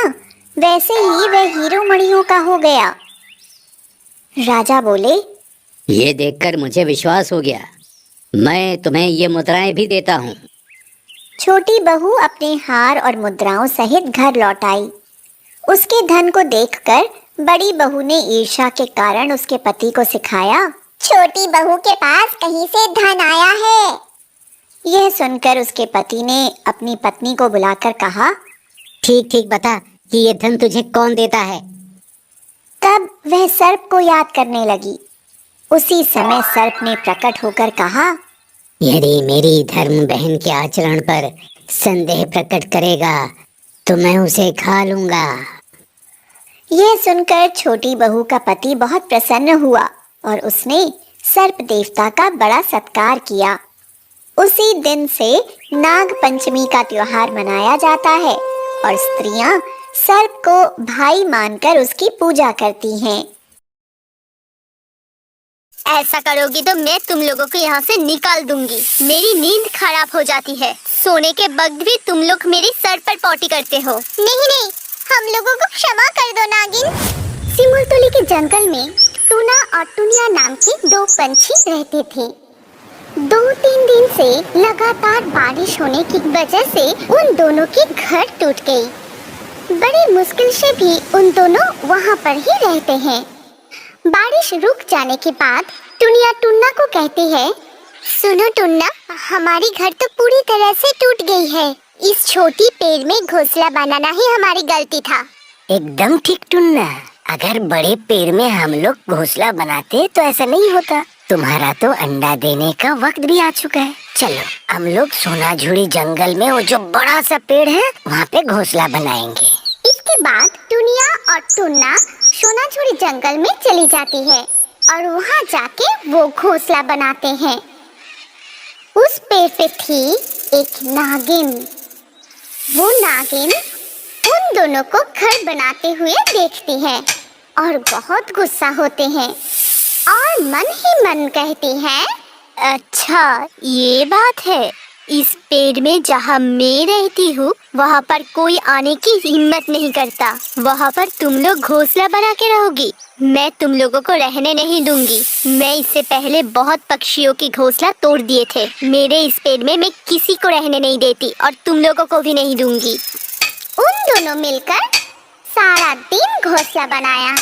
[SPEAKER 2] वैसे ही वह हीरो मणियों का हो गया। राजा बोले,
[SPEAKER 3] ये देखकर मुझे विश्वास हो गया, मैं तुम्हें ये मुद्राएं भी देता हूँ।
[SPEAKER 2] छोटी बहू अपने हार और मुद्राओं सहित घर लौट आई। उसके धन को देखकर बड़ी बहू ने ईर्ष्या के कारण उसके पति को सिखाया, छोटी बहू के पास कहीं से धन आया है। यह सुनकर उसके पति ने अपनी पत्नी को बुलाकर कहा,
[SPEAKER 3] ठीक ठीक बता कि ये धन तुझे कौन देता है।
[SPEAKER 2] तब वह सर्प को याद करने लगी। उसी समय सर्प ने प्रकट होकर कहा,
[SPEAKER 3] यदि मेरी धर्म बहन के आचरण पर संदेह प्रकट करेगा तो मैं उसे खा लूंगा।
[SPEAKER 2] यह सुनकर छोटी बहू का पति बहुत प्रसन्न हुआ और उसने सर्प देवता का बड़ा सत्कार किया। उसी दिन से नाग पंचमी का त्योहार मनाया जाता है और स्त्रियां सर्प को भाई मानकर उसकी पूजा करती हैं।
[SPEAKER 4] ऐसा करोगी तो मैं तुम लोगों को यहाँ से निकाल दूंगी। मेरी नींद खराब हो जाती है। सोने के वक्त भी तुम लोग मेरी सर पर पॉटी करते हो।
[SPEAKER 2] नहीं नहीं, हम लोगों को क्षमा कर दो नागिन। सिमुलतुली के जंगल में टूना और टुनिया नाम के दो पंछी रहते थे। 2-3 दिन से लगातार बारिश होने की वजह से उन दोनों के घर टूट गई। बड़ी मुश्किल से भी उन दोनों वहाँ पर ही रहते हैं। बारिश रुक जाने के बाद टुनिया टुन्ना को कहती है, सुनो टुन्ना, हमारी घर तो पूरी तरह से टूट गई है। इस छोटी पेड़ में घोंसला बनाना ही हमारी गलती था।
[SPEAKER 3] एकदम ठीक टुन्ना, अगर बड़े पेड़ में हम लोग घोंसला बनाते तो ऐसा नहीं होता। तुम्हारा तो अंडा देने का वक्त भी आ चुका है। चलो हम लोग सोनाझुरी जंगल में वो जो बड़ा सा पेड़ है वहाँ पे घोंसला बनाएंगे।
[SPEAKER 2] इसके बाद टुनिया और टुन्ना सोनाझुरी जंगल में चली जाती है और वहाँ जाके वो घोंसला बनाते हैं। उस पेड़ पे थी एक नागिन। वो नागिन उन दोनों को घर बनाते हुए देखती है और बहुत गुस्सा होते हैं और मन ही मन कहती है,
[SPEAKER 4] अच्छा ये बात है। इस पेड़ में जहाँ मैं रहती हूँ वहाँ पर कोई आने की हिम्मत नहीं करता। वहाँ पर तुम लोग घोंसला बना के रहोगी। मैं तुम लोगों को रहने नहीं दूंगी। मैं इससे पहले बहुत पक्षियों की घोंसला तोड़ दिए थे। मेरे इस पेड़ में मैं किसी को रहने नहीं देती और तुम लोगों को भी नहीं दूंगी।
[SPEAKER 2] उन दोनों मिलकर सारा दिन घोंसला बनाया।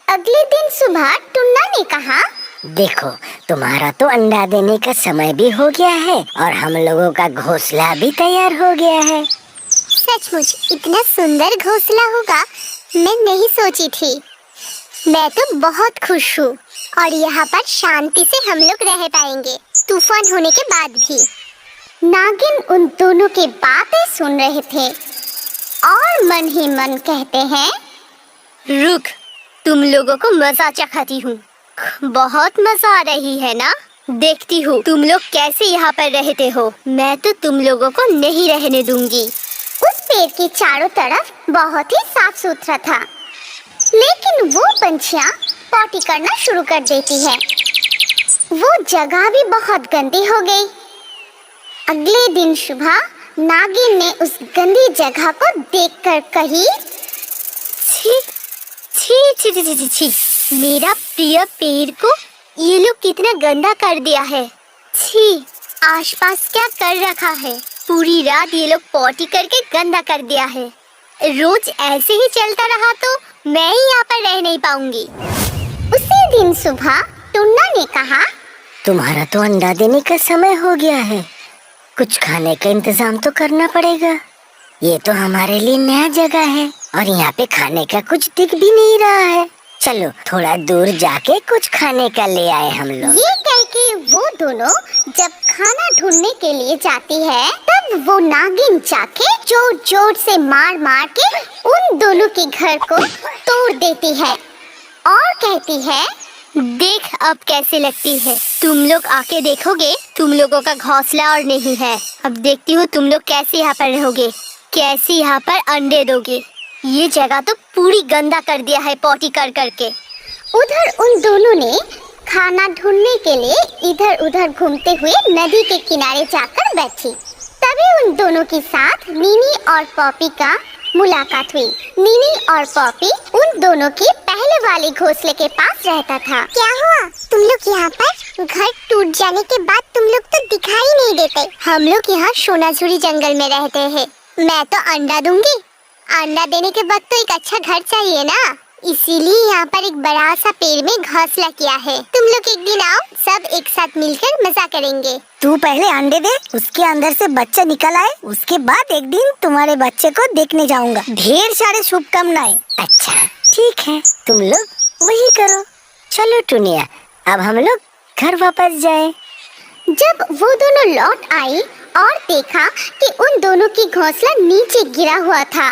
[SPEAKER 2] अगले दिन सुबह टुन्ना ने कहा,
[SPEAKER 3] देखो तुम्हारा तो अंडा देने का समय भी हो गया है और हम लोगों का घोंसला भी तैयार हो गया है।
[SPEAKER 2] सचमुच इतना सुंदर घोंसला होगा मैं नहीं सोची थी। मैं तो बहुत खुश हूँ और यहाँ पर शांति से हम लोग रह पाएंगे, तूफान होने के बाद भी। नागिन उन दोनों की बातें सुन रहे थे और मन ही मन कहते हैं,
[SPEAKER 4] रुक, तुम लोगों को मजा चखाती हूँ। बहुत मजा आ रही है ना? देखती हूँ तुम लोग कैसे यहाँ पर रहते हो। मैं तो तुम लोगों को नहीं रहने दूंगी।
[SPEAKER 2] उस पेड़ के चारों तरफ बहुत ही साफ सुथरा था, लेकिन वो पंछियाँ पॉटी करना शुरू कर देती है। वो जगह भी बहुत गंदी हो गई। अगले दिन सुबह नागिन ने उस गंदी जगह को देखकर कही,
[SPEAKER 4] छी छी छी छी छी छी, मेरा प्रिय पेड़ को ये लोग कितना गंदा कर दिया है। छी, आसपास क्या कर रखा है? पूरी रात ये लोग पॉटी करके गंदा कर दिया है। रोज ऐसे ही चलता रहा तो मैं ही यहाँ पर रह नहीं पाऊंगी।
[SPEAKER 2] उसी दिन सुबह टुन्ना ने कहा,
[SPEAKER 3] तुम्हारा तो अंडा देने का समय हो गया है। कुछ खाने का इंतजाम तो करना पड़ेगा। ये तो हमारे लिए नया जगह है और यहाँ पे खाने का कुछ दिख भी नहीं रहा है। चलो थोड़ा दूर जाके कुछ खाने का ले आए हम लोग।
[SPEAKER 2] ये कह के वो दोनों जब खाना ढूंढने के लिए जाती है तब वो नागिन जाके जोर जोर से मार मार के उन दोनों के घर को तोड़ देती है और कहती है,
[SPEAKER 4] देख अब कैसे लगती है। तुम लोग आके देखोगे, तुम लोगों का घोंसला और नहीं है। अब देखती हूँ तुम लोग कैसे यहाँ पर रहोगे, कैसे यहाँ पर अंडे दोगे। ये जगह तो पूरी गंदा कर दिया है पॉटी कर करके।
[SPEAKER 2] उधर उन दोनों ने खाना ढूंढने के लिए इधर उधर घूमते हुए नदी के किनारे जाकर बैठी। तभी उन दोनों के साथ नीनी और पॉपी का मुलाकात हुई। नीनी और पॉपी उन दोनों के पहले वाले घोंसले के पास रहता था। क्या हुआ? तुम लोग यहाँ पर? घर टूट जाने के बाद तुम लोग तो दिखाई नहीं देते। हम लोग यहाँ सोनाझुरी जंगल में रहते हैं। मैं तो अंडा दूंगी। अंडा देने के वक्त तो एक अच्छा घर चाहिए ना, इसीलिए यहाँ पर एक बड़ा सा पेड़ में घोंसला किया है। तुम लोग एक दिन आओ, सब एक साथ मिलकर मजा करेंगे।
[SPEAKER 3] तू पहले अंडे दे, उसके अंदर से बच्चा निकल आए, उसके बाद एक दिन तुम्हारे बच्चे को देखने जाऊंगा। ढेर सारे शुभकामनाएं। अच्छा ठीक है, तुम लोग वही करो। चलो टुनिया, अब हम लोग घर वापस जाएं।
[SPEAKER 2] जब वो दोनों लौट आई और देखा कि उन दोनों की घोंसला नीचे गिरा हुआ था।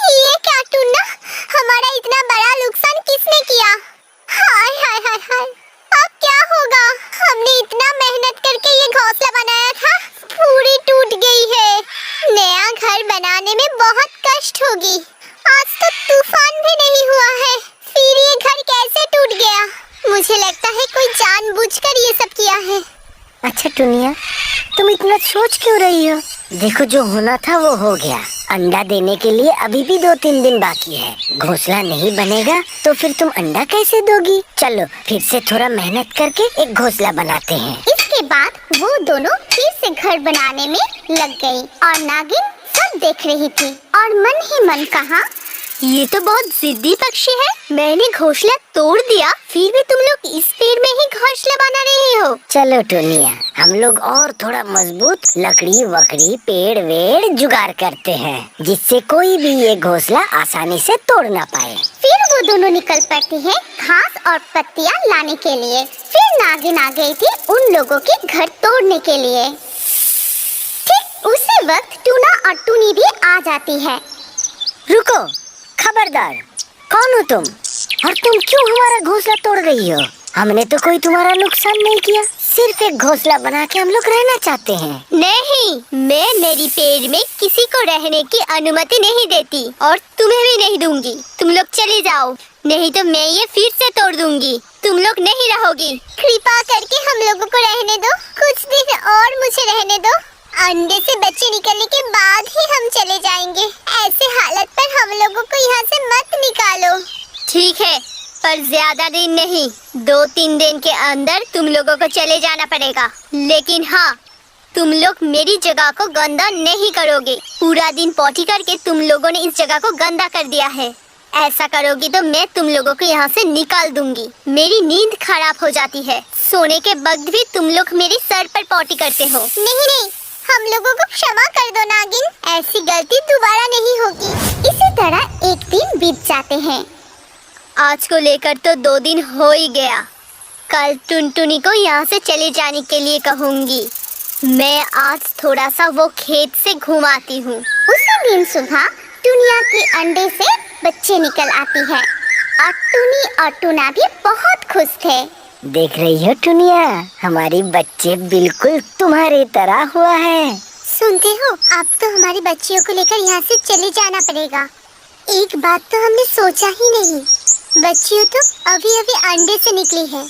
[SPEAKER 2] ये क्या टुन्ना, हमारा इतना बड़ा नुकसान किसने किया? हाय हाय हाय हाय।
[SPEAKER 4] होगा? हमने इतना मेहनत करके ये घोंसला बनाया था, पूरी टूट गई है। नया घर बनाने में बहुत कष्ट होगी। आज तो तूफान भी नहीं हुआ है, फिर ये घर कैसे टूट गया? मुझे लगता है कोई जानबूझकर ये सब किया है।
[SPEAKER 3] अच्छा टुनिया, तुम इतना सोच क्यों रही हो? देखो, जो होना था वो हो गया। अंडा देने के लिए अभी भी 2-3 दिन बाकी है। घोंसला नहीं बनेगा तो फिर तुम अंडा कैसे दोगी? चलो फिर से थोड़ा मेहनत करके एक घोंसला बनाते हैं।
[SPEAKER 2] इसके बाद वो दोनों फिर से घर बनाने में लग गई और नागिन सब देख रही थी और मन ही मन कहा,
[SPEAKER 4] ये तो बहुत जिद्दी पक्षी है। मैंने घोंसला तोड़ दिया, फिर भी तुम लोग इस पेड़ में ही घोंसला बना रहे हो।
[SPEAKER 3] चलो टुनिया, हम लोग और थोड़ा मजबूत लकड़ी वकड़ी पेड़ वेड़ जुगाड़ करते हैं, जिससे कोई भी ये घोंसला आसानी से तोड़ ना पाए।
[SPEAKER 2] फिर वो दोनों निकल पड़ती है घास और पत्तियां लाने के लिए। फिर नागिन आ गई थी उन लोगों के घर तोड़ने के लिए। ठीक उसी वक्त टूना और टूनी भी आ जाती है।
[SPEAKER 3] रुको, खबरदार, कौन हो तुम और तुम क्यों हमारा घोंसला तोड़ रही हो? हमने तो कोई तुम्हारा नुकसान नहीं किया, सिर्फ एक घोंसला बना के हम लोग रहना चाहते हैं।
[SPEAKER 4] नहीं, मैं मेरी पेड़ में किसी को रहने की अनुमति नहीं देती और तुम्हें भी नहीं दूंगी। तुम लोग चले जाओ, नहीं तो मैं ये फिर से तोड़ दूंगी। तुम लोग नहीं रहोगी।
[SPEAKER 2] कृपा करके हम लोगों को रहने दो, कुछ दिन और मुझे रहने दो। अंडे से बच्चे निकलने के बाद ही हम चले जाएंगे। ऐसे हालत पर हम लोगों को यहाँ से मत निकालो।
[SPEAKER 4] ठीक है, पर ज्यादा दिन नहीं, 2-3 दिन के अंदर तुम लोगों को चले जाना पड़ेगा। लेकिन हाँ, तुम लोग मेरी जगह को गंदा नहीं करोगे। पूरा दिन पॉटी करके तुम लोगों ने इस जगह को गंदा कर दिया है। ऐसा करोगी तो मैं तुम लोगों को यहाँ से निकाल दूंगी। मेरी नींद खराब हो जाती है। सोने के वक्त भी तुम लोग मेरी सर पर पॉटी करते हो।
[SPEAKER 2] नहीं, हम लोगों को क्षमा कर दो नागिन, ऐसी गलती दोबारा नहीं होगी। इसी तरह एक दिन बीत जाते हैं।
[SPEAKER 4] आज को लेकर तो 2 दिन हो ही गया। कल टुनटुनी को यहाँ से चले जाने के लिए कहूँगी। मैं आज थोड़ा सा वो खेत से घुमाती हूँ।
[SPEAKER 2] उसी दिन सुबह टुनिया के अंडे से बच्चे निकल आती है और टुनी और टूना भी बहुत खुश थे।
[SPEAKER 3] देख रही हो टुनिया, हमारी बच्चे बिल्कुल तुम्हारी तरह हुआ है।
[SPEAKER 2] सुनते हो, अब तो हमारी बच्चियों को लेकर यहाँ से चले जाना पड़ेगा। एक बात तो हमने सोचा ही नहीं, बच्चियों तो अभी अभी अंडे से निकली है,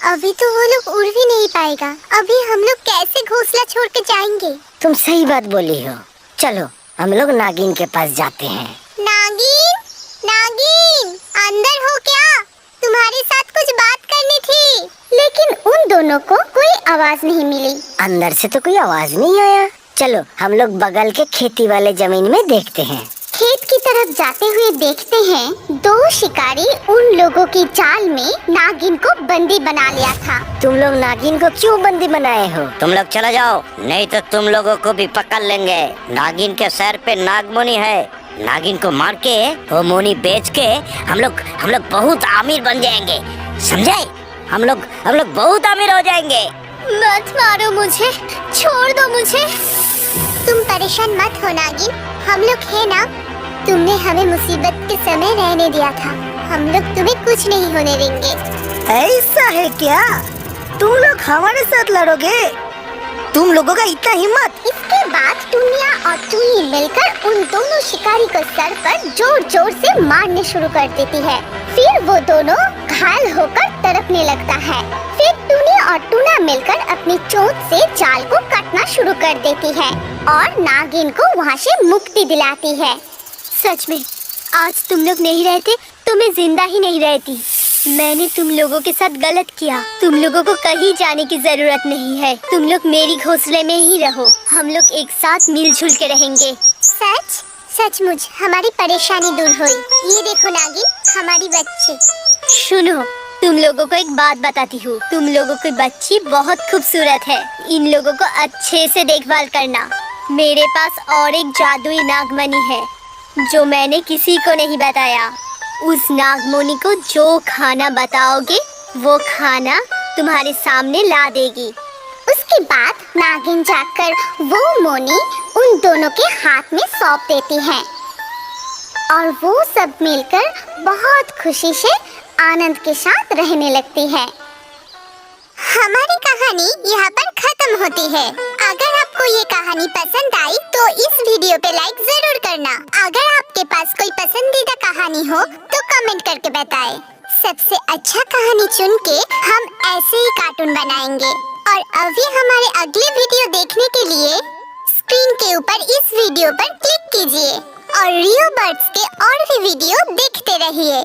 [SPEAKER 2] अभी तो वो लोग उड़ भी नहीं पाएगा। अभी हम लोग कैसे घोंसला छोड़ के जाएंगे?
[SPEAKER 3] तुम सही बात बोली हो। चलो हम लोग नागिन के पास जाते हैं।
[SPEAKER 2] नागिन, नागिन, अंदर हो क्या? तुम्हारे साथ कुछ बात करनी थी। लेकिन उन दोनों को कोई आवाज नहीं मिली।
[SPEAKER 3] अंदर से तो कोई आवाज नहीं आया। चलो हम लोग बगल के खेती वाले जमीन में देखते हैं।
[SPEAKER 2] खेत की तरफ जाते हुए देखते हैं 2 शिकारी उन लोगों की जाल में नागिन को बंदी बना लिया था।
[SPEAKER 3] तुम लोग नागिन को क्यों बंदी बनाए हो?
[SPEAKER 5] तुम लोग चले जाओ, नहीं तो तुम लोगों को भी पकड़ लेंगे। नागिन के सर पे नागमणि है। नागिन को मार के वो मोनी बेच के हम लोग बहुत अमीर बन जाएंगे, समझे? हम लोग बहुत अमीर हो जाएंगे।
[SPEAKER 4] मत मारो मुझे, छोड़ दो मुझे।
[SPEAKER 2] तुम परेशान मत हो नागिन, हम लोग है ना। तुमने हमें मुसीबत के समय रहने दिया था, हम लोग तुम्हें कुछ नहीं होने देंगे।
[SPEAKER 3] ऐसा है क्या? तुम लोग हमारे साथ लड़ोगे? तुम लोगों का इतना हिम्मत?
[SPEAKER 2] इसके बाद टुनिया और टूनी मिलकर उन दोनों शिकारी को सर पर जोर जोर से मारने शुरू कर देती है। फिर वो दोनों घायल होकर तड़पने लगता है। फिर टूनी और टूना मिलकर अपनी चोंच से जाल को काटना शुरू कर देती है और नागिन को वहाँ से मुक्ति दिलाती है।
[SPEAKER 4] सच में आज तुम लोग नहीं रहते तो मैं जिंदा ही नहीं रहती। मैंने तुम लोगों के साथ गलत किया। तुम लोगों को कहीं जाने की जरूरत नहीं है। तुम लोग मेरी घोंसले में ही रहो। हम लोग एक साथ मिलजुल के रहेंगे।
[SPEAKER 2] सचमुच हमारी परेशानी दूर हुई। ये देखो नागिन, हमारी बच्ची।
[SPEAKER 4] सुनो, तुम लोगों को एक बात बताती हूँ। तुम लोगों की बच्ची बहुत खूबसूरत है। इन लोगों को अच्छे से देखभाल करना। मेरे पास और एक जादुई नागमणि है जो मैंने किसी को नहीं बताया। उस नागमणि को जो खाना बताओगे वो खाना तुम्हारे सामने ला देगी।
[SPEAKER 2] उसके बाद नागिन जाकर वो मोनी उन दोनों के हाथ में सौंप देती है और वो सब मिलकर बहुत खुशी से आनंद के साथ रहने लगती है।
[SPEAKER 4] हमारी कहानी यहाँ पर खत्म होती है। अगर आपको ये कहानी पसंद आई तो इस वीडियो पे लाइक जरूर करना। अगर आपके पास कोई पसंदीदा कहानी हो तो कमेंट करके बताएं। सबसे अच्छा कहानी चुन के हम ऐसे ही कार्टून बनाएंगे। और अभी हमारे अगले वीडियो देखने के लिए स्क्रीन के ऊपर इस वीडियो पर क्लिक कीजिए और रियो बर्ड्स के और भी वीडियो देखते रहिए।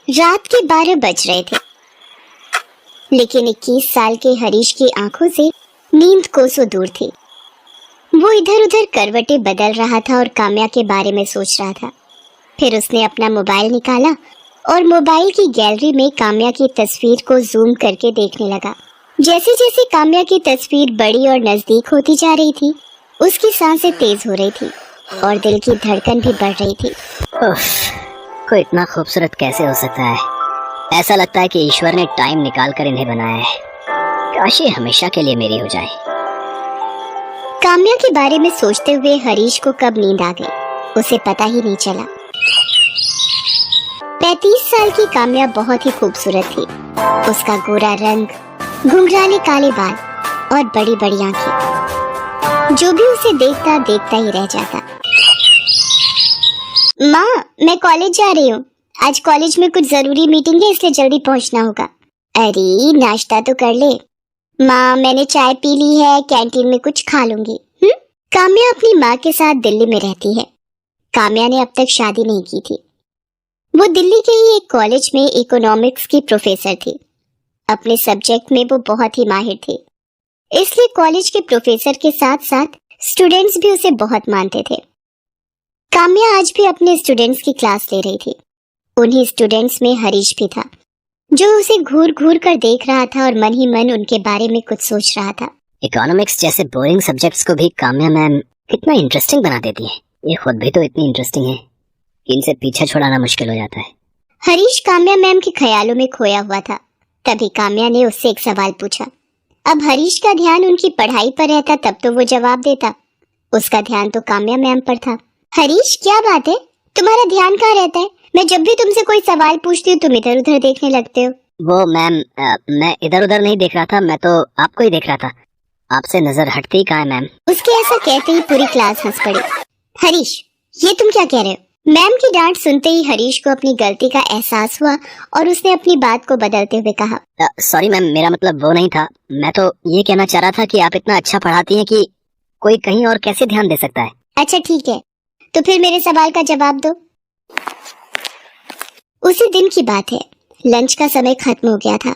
[SPEAKER 2] रात के 12 बज रहे थे, लेकिन 21 साल के हरीश की आंखों से नींद कोसों दूर थी। वो इधर उधर करवटें बदल रहा था और काम्या के बारे में सोच रहा था। फिर उसने अपना मोबाइल निकाला और मोबाइल की गैलरी में काम्या की तस्वीर को जूम करके देखने लगा। जैसे जैसे काम्या की तस्वीर बड़ी और नजदीक होती जा रही थी, उसकी सांसें तेज हो रही थी और दिल की धड़कन भी बढ़ रही थी।
[SPEAKER 3] कोई इतना खूबसूरत कैसे हो सकता है? ऐसा लगता है कि ईश्वर ने टाइम निकाल कर इन्हें बनाया है। काश ये हमेशा के लिए मेरी हो जाए।
[SPEAKER 2] काम्या के बारे में सोचते हुए हरीश को कब नींद आ गई उसे पता ही नहीं चला। 35 साल की काम्या बहुत ही खूबसूरत थी। उसका गोरा रंग, घुंघराले काले बाल और बड़ी बड़ी आंखें। जो भी उसे देखता देखता ही रह जाता। माँ, मैं कॉलेज जा रही हूँ। आज कॉलेज में कुछ जरूरी मीटिंग है, इसलिए जल्दी पहुँचना होगा। अरे नाश्ता तो कर ले। माँ, मैंने चाय पी ली है, कैंटीन में कुछ खा लूंगी। काम्या अपनी माँ के साथ दिल्ली में रहती है। काम्या ने अब तक शादी नहीं की थी। वो दिल्ली के ही एक कॉलेज में इकोनॉमिक्स की प्रोफेसर थी। अपने सब्जेक्ट में वो बहुत ही माहिर थी, इसलिए कॉलेज के प्रोफेसर के साथ साथ स्टूडेंट्स भी उसे बहुत मानते थे। काम्या आज भी अपने स्टूडेंट्स की क्लास ले रही थी। उन्हीं स्टूडेंट्स में हरीश भी था, जो उसे घूर घूर कर देख रहा था और मन ही मन उनके बारे में कुछ सोच रहा था।
[SPEAKER 3] इकोनॉमिक्स जैसे बोरिंग सब्जेक्ट्स को भी काम्या मैम कितना इंटरेस्टिंग बना देती है। ये खुद भी तो इतनी इंटरेस्टिंग है कि इनसे पीछे छुड़ाना मुश्किल हो जाता है।
[SPEAKER 2] हरीश काम्या मैम के ख्यालों में खोया हुआ था। तभी काम्या ने उससे एक सवाल पूछा। अब हरीश का ध्यान उनकी पढ़ाई पर रहता तब तो वो जवाब देता। उसका ध्यान तो काम्या मैम पर था। हरीश, क्या बात है? तुम्हारा ध्यान कहाँ रहता है? मैं जब भी तुमसे कोई सवाल पूछती हूँ तुम इधर उधर देखने लगते हो।
[SPEAKER 3] वो मैम, मैं इधर उधर नहीं देख रहा था, मैं तो आपको ही देख रहा था। आपसे नजर हटती कहाँ है मैम?
[SPEAKER 2] उसके ऐसा कहते ही पूरी क्लास हंस पड़ी। हरीश, ये तुम क्या कह रहे हो? मैम की डांट सुनते ही हरीश को अपनी गलती का एहसास हुआ और उसने अपनी बात को बदलते हुए कहा,
[SPEAKER 3] सॉरी मैम, मेरा मतलब वो नहीं था। मैं तो ये कहना चाह रहा था कि आप इतना अच्छा पढ़ाती हैं कि कोई कहीं और कैसे ध्यान दे सकता है।
[SPEAKER 2] अच्छा ठीक है, तो फिर मेरे सवाल का जवाब दो। उसी दिन की बात है, लंच का समय खत्म हो गया था।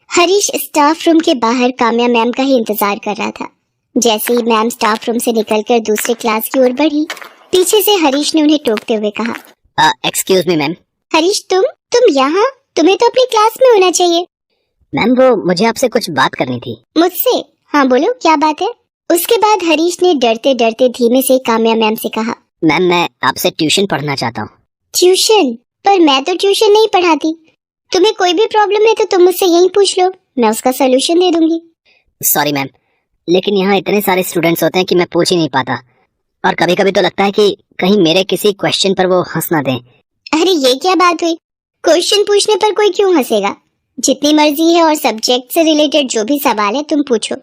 [SPEAKER 2] हरीश स्टाफ रूम के बाहर काम्या मैम का ही इंतजार कर रहा था। जैसे ही मैम स्टाफ रूम से निकलकर दूसरे क्लास की ओर बढ़ी, पीछे से हरीश ने उन्हें टोकते हुए कहा,
[SPEAKER 3] एक्सक्यूज मी मैम।
[SPEAKER 2] हरीश, तुम यहाँ? तुम्हें तो अपनी क्लास में होना चाहिए।
[SPEAKER 3] मैम, वो मुझे आपसे कुछ बात करनी थी।
[SPEAKER 2] मुझसे? हाँ बोलो, क्या बात है? उसके बाद हरीश ने डरते डरते धीमे से काम्या मैम से कहा,
[SPEAKER 3] मैम, मैं आपसे ट्यूशन पढ़ना चाहता हूँ।
[SPEAKER 2] ट्यूशन? पर मैं तो ट्यूशन नहीं पढ़ाती। तुम्हें कोई भी प्रॉब्लम है तो तुम मुझसे यहीं पूछ लो, मैं उसका सोल्यूशन दे दूंगी।
[SPEAKER 3] सॉरी मैम, लेकिन यहाँ इतने सारे स्टूडेंट्स होते हैं कि मैं पूछ ही नहीं पाता, और कभी कभी तो लगता है कि कहीं मेरे किसी क्वेश्चन पर वो हंस ना दें।
[SPEAKER 2] अरे ये क्या बात हुई? क्वेश्चन पूछने पर कोई क्यों हंसेगा? जितनी मर्जी है और सब्जेक्ट से रिलेटेड जो भी सवाल है तुम पूछो।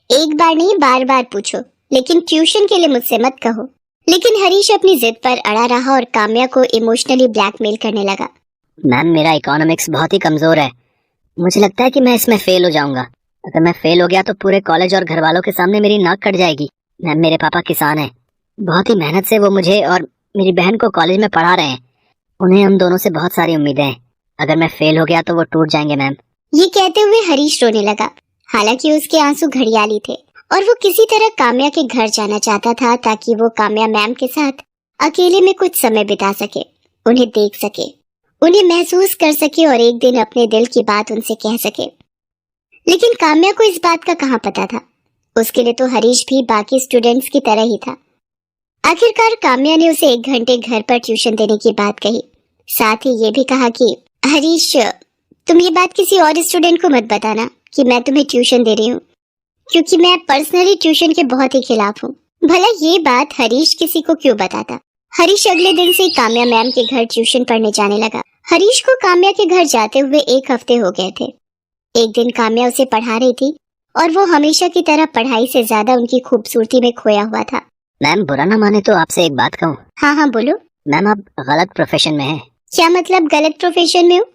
[SPEAKER 2] एक बार नहीं, बार बार पूछो, लेकिन ट्यूशन के लिए मुझसे मत कहो। लेकिन हरीश अपनी जिद पर अड़ा रहा और काम्या को इमोशनली ब्लैकमेल करने लगा।
[SPEAKER 3] मैम, मेरा इकोनॉमिक्स बहुत ही कमजोर है। मुझे लगता है कि मैं इसमें फेल हो जाऊंगा। अगर मैं फेल हो गया तो पूरे कॉलेज और घर वालों के सामने मेरी नाक कट जाएगी। मैम, मेरे पापा किसान हैं। बहुत ही मेहनत से वो मुझे और मेरी बहन को कॉलेज में पढ़ा रहे हैं। उन्हें हम दोनों से बहुत सारी उम्मीदें हैं। अगर मैं फेल हो गया तो वो टूट जाएंगे मैम।
[SPEAKER 2] ये कहते हुए हरीश रोने लगा। हालांकि उसके आंसू घड़ियाली थे और वो किसी तरह काम्या के घर जाना चाहता था ताकि वो काम्या मैम के साथ अकेले में कुछ समय बिता सके, उन्हें देख सके, उन्हें महसूस कर सके और एक दिन अपने दिल की बात उनसे कह सके। लेकिन काम्या को इस बात का कहाँ पता था। उसके लिए तो हरीश भी बाकी स्टूडेंट्स की तरह ही था। आखिरकार काम्या ने उसे 1 घंटे घर पर ट्यूशन देने की बात कही। साथ ही ये भी कहा कि हरीश, तुम ये बात किसी और स्टूडेंट को मत बताना कि मैं तुम्हें ट्यूशन दे रही हूँ, क्योंकि मैं पर्सनली ट्यूशन के बहुत ही खिलाफ हूँ। भला ये बात हरीश किसी को क्यों बताता। हरीश अगले दिन से काम्या मैम के घर ट्यूशन पढ़ने जाने लगा। हरीश को काम्या के घर जाते हुए 1 हफ्ते हो गए थे। एक दिन काम्या उसे पढ़ा रही थी और वो हमेशा की तरह पढ़ाई से ज्यादा उनकी खूबसूरती में खोया हुआ था।
[SPEAKER 3] मैम बुरा ना माने तो आपसे एक बात कहूँ।
[SPEAKER 2] हाँ हाँ बोलो।
[SPEAKER 3] मैम आप गलत प्रोफेशन में हैं।
[SPEAKER 2] क्या मतलब गलत प्रोफेशन में हूँ?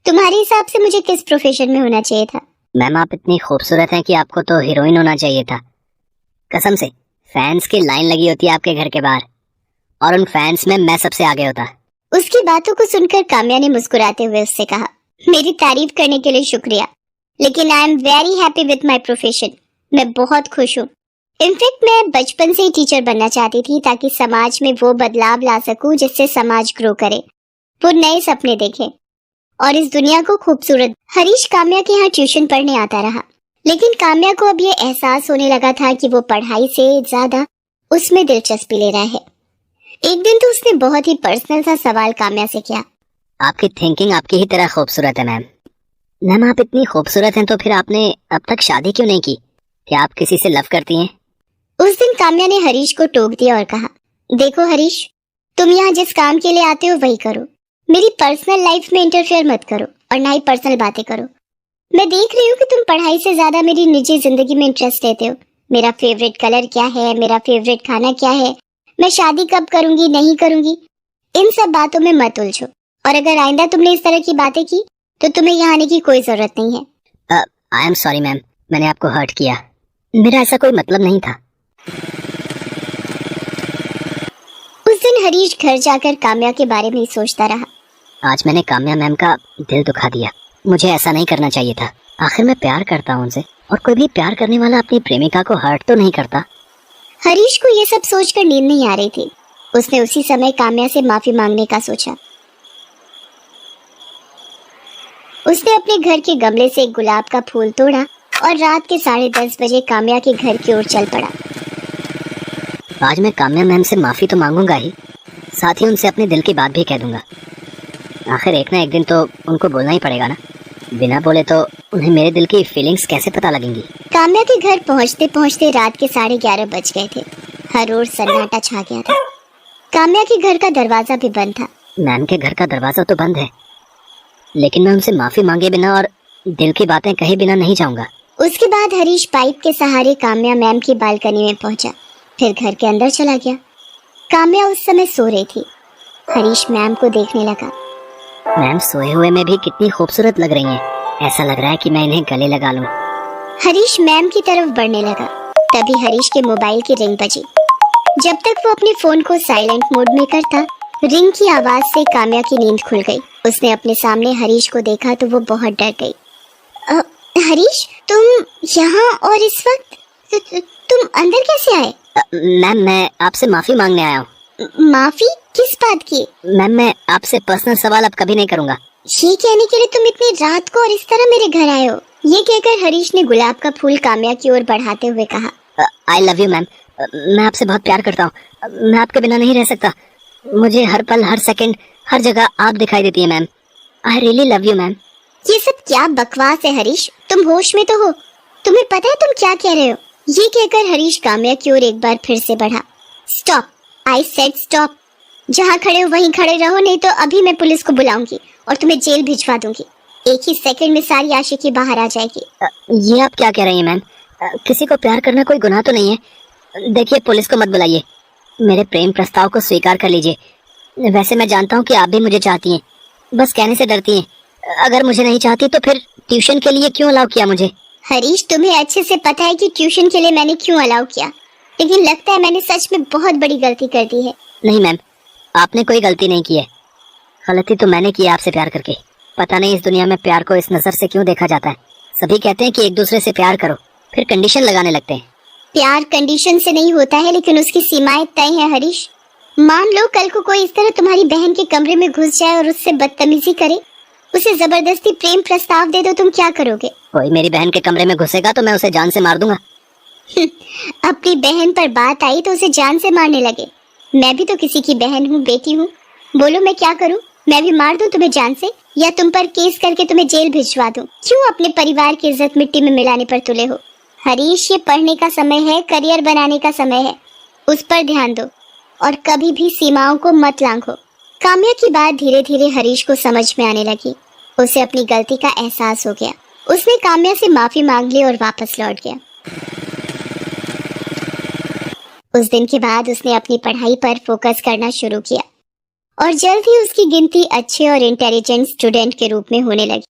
[SPEAKER 2] तुम्हारे हिसाब से मुझे किस प्रोफेशन में होना चाहिए था?
[SPEAKER 3] मैम आप इतनी खूबसूरत हैं कि आपको तो हीरोइन होना चाहिए था। कसम से फैंस की लाइन लगी होती है आपके घर के बाहर और उन फैंस में मैं सबसे आगे होता।
[SPEAKER 2] उसकी बातों को सुनकर काम्या ने मुस्कुराते हुए उससे कहा, मेरी तारीफ करने के लिए शुक्रिया, लेकिन I am very happy with my profession. मैं बहुत खुश हूँ। इनफैक्ट मैं बचपन से ही टीचर बनना चाहती थी ताकि समाज में वो बदलाव ला सकूं जिससे समाज ग्रो करे, वो नए सपने देखे और इस दुनिया को खूबसूरत। हरीश काम्या के यहाँ ट्यूशन पढ़ने आता रहा, लेकिन काम्या को अब ये एहसास होने लगा था कि वो पढ़ाई से ज्यादा उसमें दिलचस्पी ले रहा है। एक दिन तो उसने बहुत ही पर्सनल सा सवाल काम्या से किया।
[SPEAKER 3] आपकी थिंकिंग आपकी ही तरह खूबसूरत है मैम। मैम आप इतनी खूबसूरत हैं तो फिर आपने अब तक शादी क्यों नहीं की? क्या आप किसी से लव करती हैं?
[SPEAKER 2] उस दिन काम्या ने हरीश को टोक दिया और कहा, देखो हरीश, तुम यहाँ जिस काम के लिए आते हो वही करो। मेरी पर्सनल लाइफ में इंटरफेयर मत करो और ना ही पर्सनल बातें करो। मैं देख रही हूँ कि तुम पढ़ाई से ज्यादा मेरी निजी जिंदगी में इंटरेस्ट लेते हो। मेरा फेवरेट कलर क्या है, मेरा फेवरेट खाना क्या है, मैं शादी कब करूंगी नहीं करूंगी, इन सब बातों में मत उलझो। और अगर आइंदा तुमने इस तरह की बातें की तो तुम्हें यहाँ आने की कोई जरूरत नहीं है।
[SPEAKER 3] आई एम सॉरी मैम, मैंने आपको हर्ट किया। मेरा ऐसा कोई मतलब नहीं था।
[SPEAKER 2] उस दिन हरीश घर जाकर काम्या के बारे में ही सोचता रहा।
[SPEAKER 3] आज मैंने काम्या मैम का दिल दुखा दिया। मुझे ऐसा नहीं करना चाहिए था। आखिर मैं प्यार करता हूँ उनसे और कोई भी प्यार करने वाला अपनी प्रेमिका को हर्ट तो नहीं करता।
[SPEAKER 2] हरीश को ये सब सोचकर नींद नहीं आ रही थी। उसने उसी समय काम्या से माफी मांगने का सोचा। उसने अपने घर के गमले से एक गुलाब का फूल तोड़ा और रात के 10:30 बजे काम्या के घर की ओर चल पड़ा।
[SPEAKER 3] आज मैं काम्या मैम से माफी तो मांगूंगा ही, साथ ही उनसे अपने दिल की बात भी कह दूंगा। आखिर एक ना एक दिन तो उनको बोलना ही पड़ेगा ना। बिना बोले तो उन्हें मेरे दिल की फीलिंग्स कैसे पता लगेंगी।
[SPEAKER 2] काम्या के घर पहुंचते पहुंचते रात के 11:30 बज गए थे। हर ओर सन्नाटा छा गया था। काम्या के घर का दरवाजा भी बंद था।
[SPEAKER 3] मैम के घर का दरवाजा तो बंद है, लेकिन मैं उनसे माफी मांगे बिना और दिल की बातें कहे बिना नहीं जाऊंगा।
[SPEAKER 2] उसके बाद हरीश पाइप के सहारे काम्या मैम की बालकनी में पहुंचा, फिर घर के अंदर चला गया। काम्या उस समय सो रही थी। हरीश मैम को देखने लगा।
[SPEAKER 3] मैम सोए हुए में भी कितनी खूबसूरत लग रही हैं। ऐसा लग रहा है कि मैं इन्हें गले लगा लूं।
[SPEAKER 2] हरीश मैम की तरफ बढ़ने लगा। तभी हरीश के मोबाइल की रिंग बजी। जब तक वो अपने फोन को साइलेंट मोड में करता, रिंग की आवाज से काम्या की नींद खुल गई। उसने अपने सामने हरीश को देखा तो वो बहुत डर गई। हरीश, तुम यहाँ और इस वक्त? तुम अंदर कैसे आए?
[SPEAKER 3] मैम मैं आपसे माफी मांगने आया हूँ।
[SPEAKER 2] माफी? किस बात की?
[SPEAKER 3] मैम मैं आपसे पर्सनल सवाल अब कभी नहीं करूँगा।
[SPEAKER 2] ये कहने के लिए तुम इतनी रात को और इस तरह मेरे घर आए हो? ये कहकर हरीश ने गुलाब का फूल काम्या की ओर बढ़ाते हुए कहा,
[SPEAKER 3] आई लव यू मैम। मैं आपसे बहुत प्यार करता हूँ। मैं आपके बिना नहीं रह सकता। मुझे हर पल हर सेकंड हर जगह आप दिखाई देती है ma'am. I really love you ma'am.
[SPEAKER 2] ये सब क्या बकवास है हरीश? तुम होश में तो हो? तुम्हें पता है तुम क्या कह रहे हो? ये कहकर हरीश काम्या की ओर एक बार फिर से बढ़ा। Stop, I said stop. जहाँ खड़े हो वहीं खड़े रहो, नहीं तो अभी मैं पुलिस को बुलाऊंगी और तुम्हें जेल भिजवा दूंगी। एक ही सेकंड में सारी आशिकी बाहर आ जाएगी।
[SPEAKER 3] ये आप क्या कह रही हैं मैम? किसी को प्यार करना कोई गुनाह तो नहीं है। देखिए पुलिस को मत बुलाइए, मेरे प्रेम प्रस्ताव को स्वीकार कर लीजिए। वैसे मैं जानता हूँ कि आप भी मुझे चाहती हैं, बस कहने से डरती हैं। अगर मुझे नहीं चाहती तो फिर ट्यूशन के लिए क्यों अलाउ किया मुझे?
[SPEAKER 2] हरीश, तुम्हें अच्छे से पता है कि ट्यूशन के लिए मैंने क्यों अलाउ किया, लेकिन लगता है मैंने सच में बहुत बड़ी गलती कर दी है।
[SPEAKER 3] नहीं मैम, आपने कोई गलती नहीं की है। गलती तो मैंने की है आपसे प्यार करके। पता नहीं इस दुनिया में प्यार को इस नजर से क्यों देखा जाता है। सभी कहते हैं कि एक दूसरे से प्यार करो, फिर कंडीशन लगाने लगते हैं।
[SPEAKER 2] प्यार कंडीशन से नहीं होता है, लेकिन उसकी सीमाएं तय हैं हरीश। मान लो कल को कोई इस तरह तुम्हारी बहन के कमरे में घुस जाए और उससे बदतमीजी करे, उसे जबरदस्ती प्रेम प्रस्ताव दे दो, तुम क्या करोगे?
[SPEAKER 3] कोई मेरी बहन के कमरे में घुसेगा तो मैं उसे जान से मार दूंगा।
[SPEAKER 2] अपनी बहन पर बात आई तो उसे जान से मारने लगे। मैं भी तो किसी की बहन हूँ, बेटी हूँ। बोलो मैं क्या करूँ? मैं भी मार दूं तुम्हें जान से, या तुम पर केस करके तुम्हें जेल भिजवा दूं? क्यों अपने परिवार की इज्जत मिट्टी में मिलाने पर तुले हो? हरीश, ये पढ़ने का समय है, करियर बनाने का समय है। उस पर ध्यान दो और कभी भी सीमाओं को मत लांघो। काम्या की बात धीरे धीरे हरीश को समझ में आने लगी। उसे अपनी गलती का एहसास हो गया। उसने काम्या से माफी मांग ली और वापस लौट गया। उस दिन के बाद उसने अपनी पढ़ाई पर फोकस करना शुरू किया और जल्द ही उसकी गिनती अच्छे और इंटेलिजेंट स्टूडेंट के रूप में होने लगी।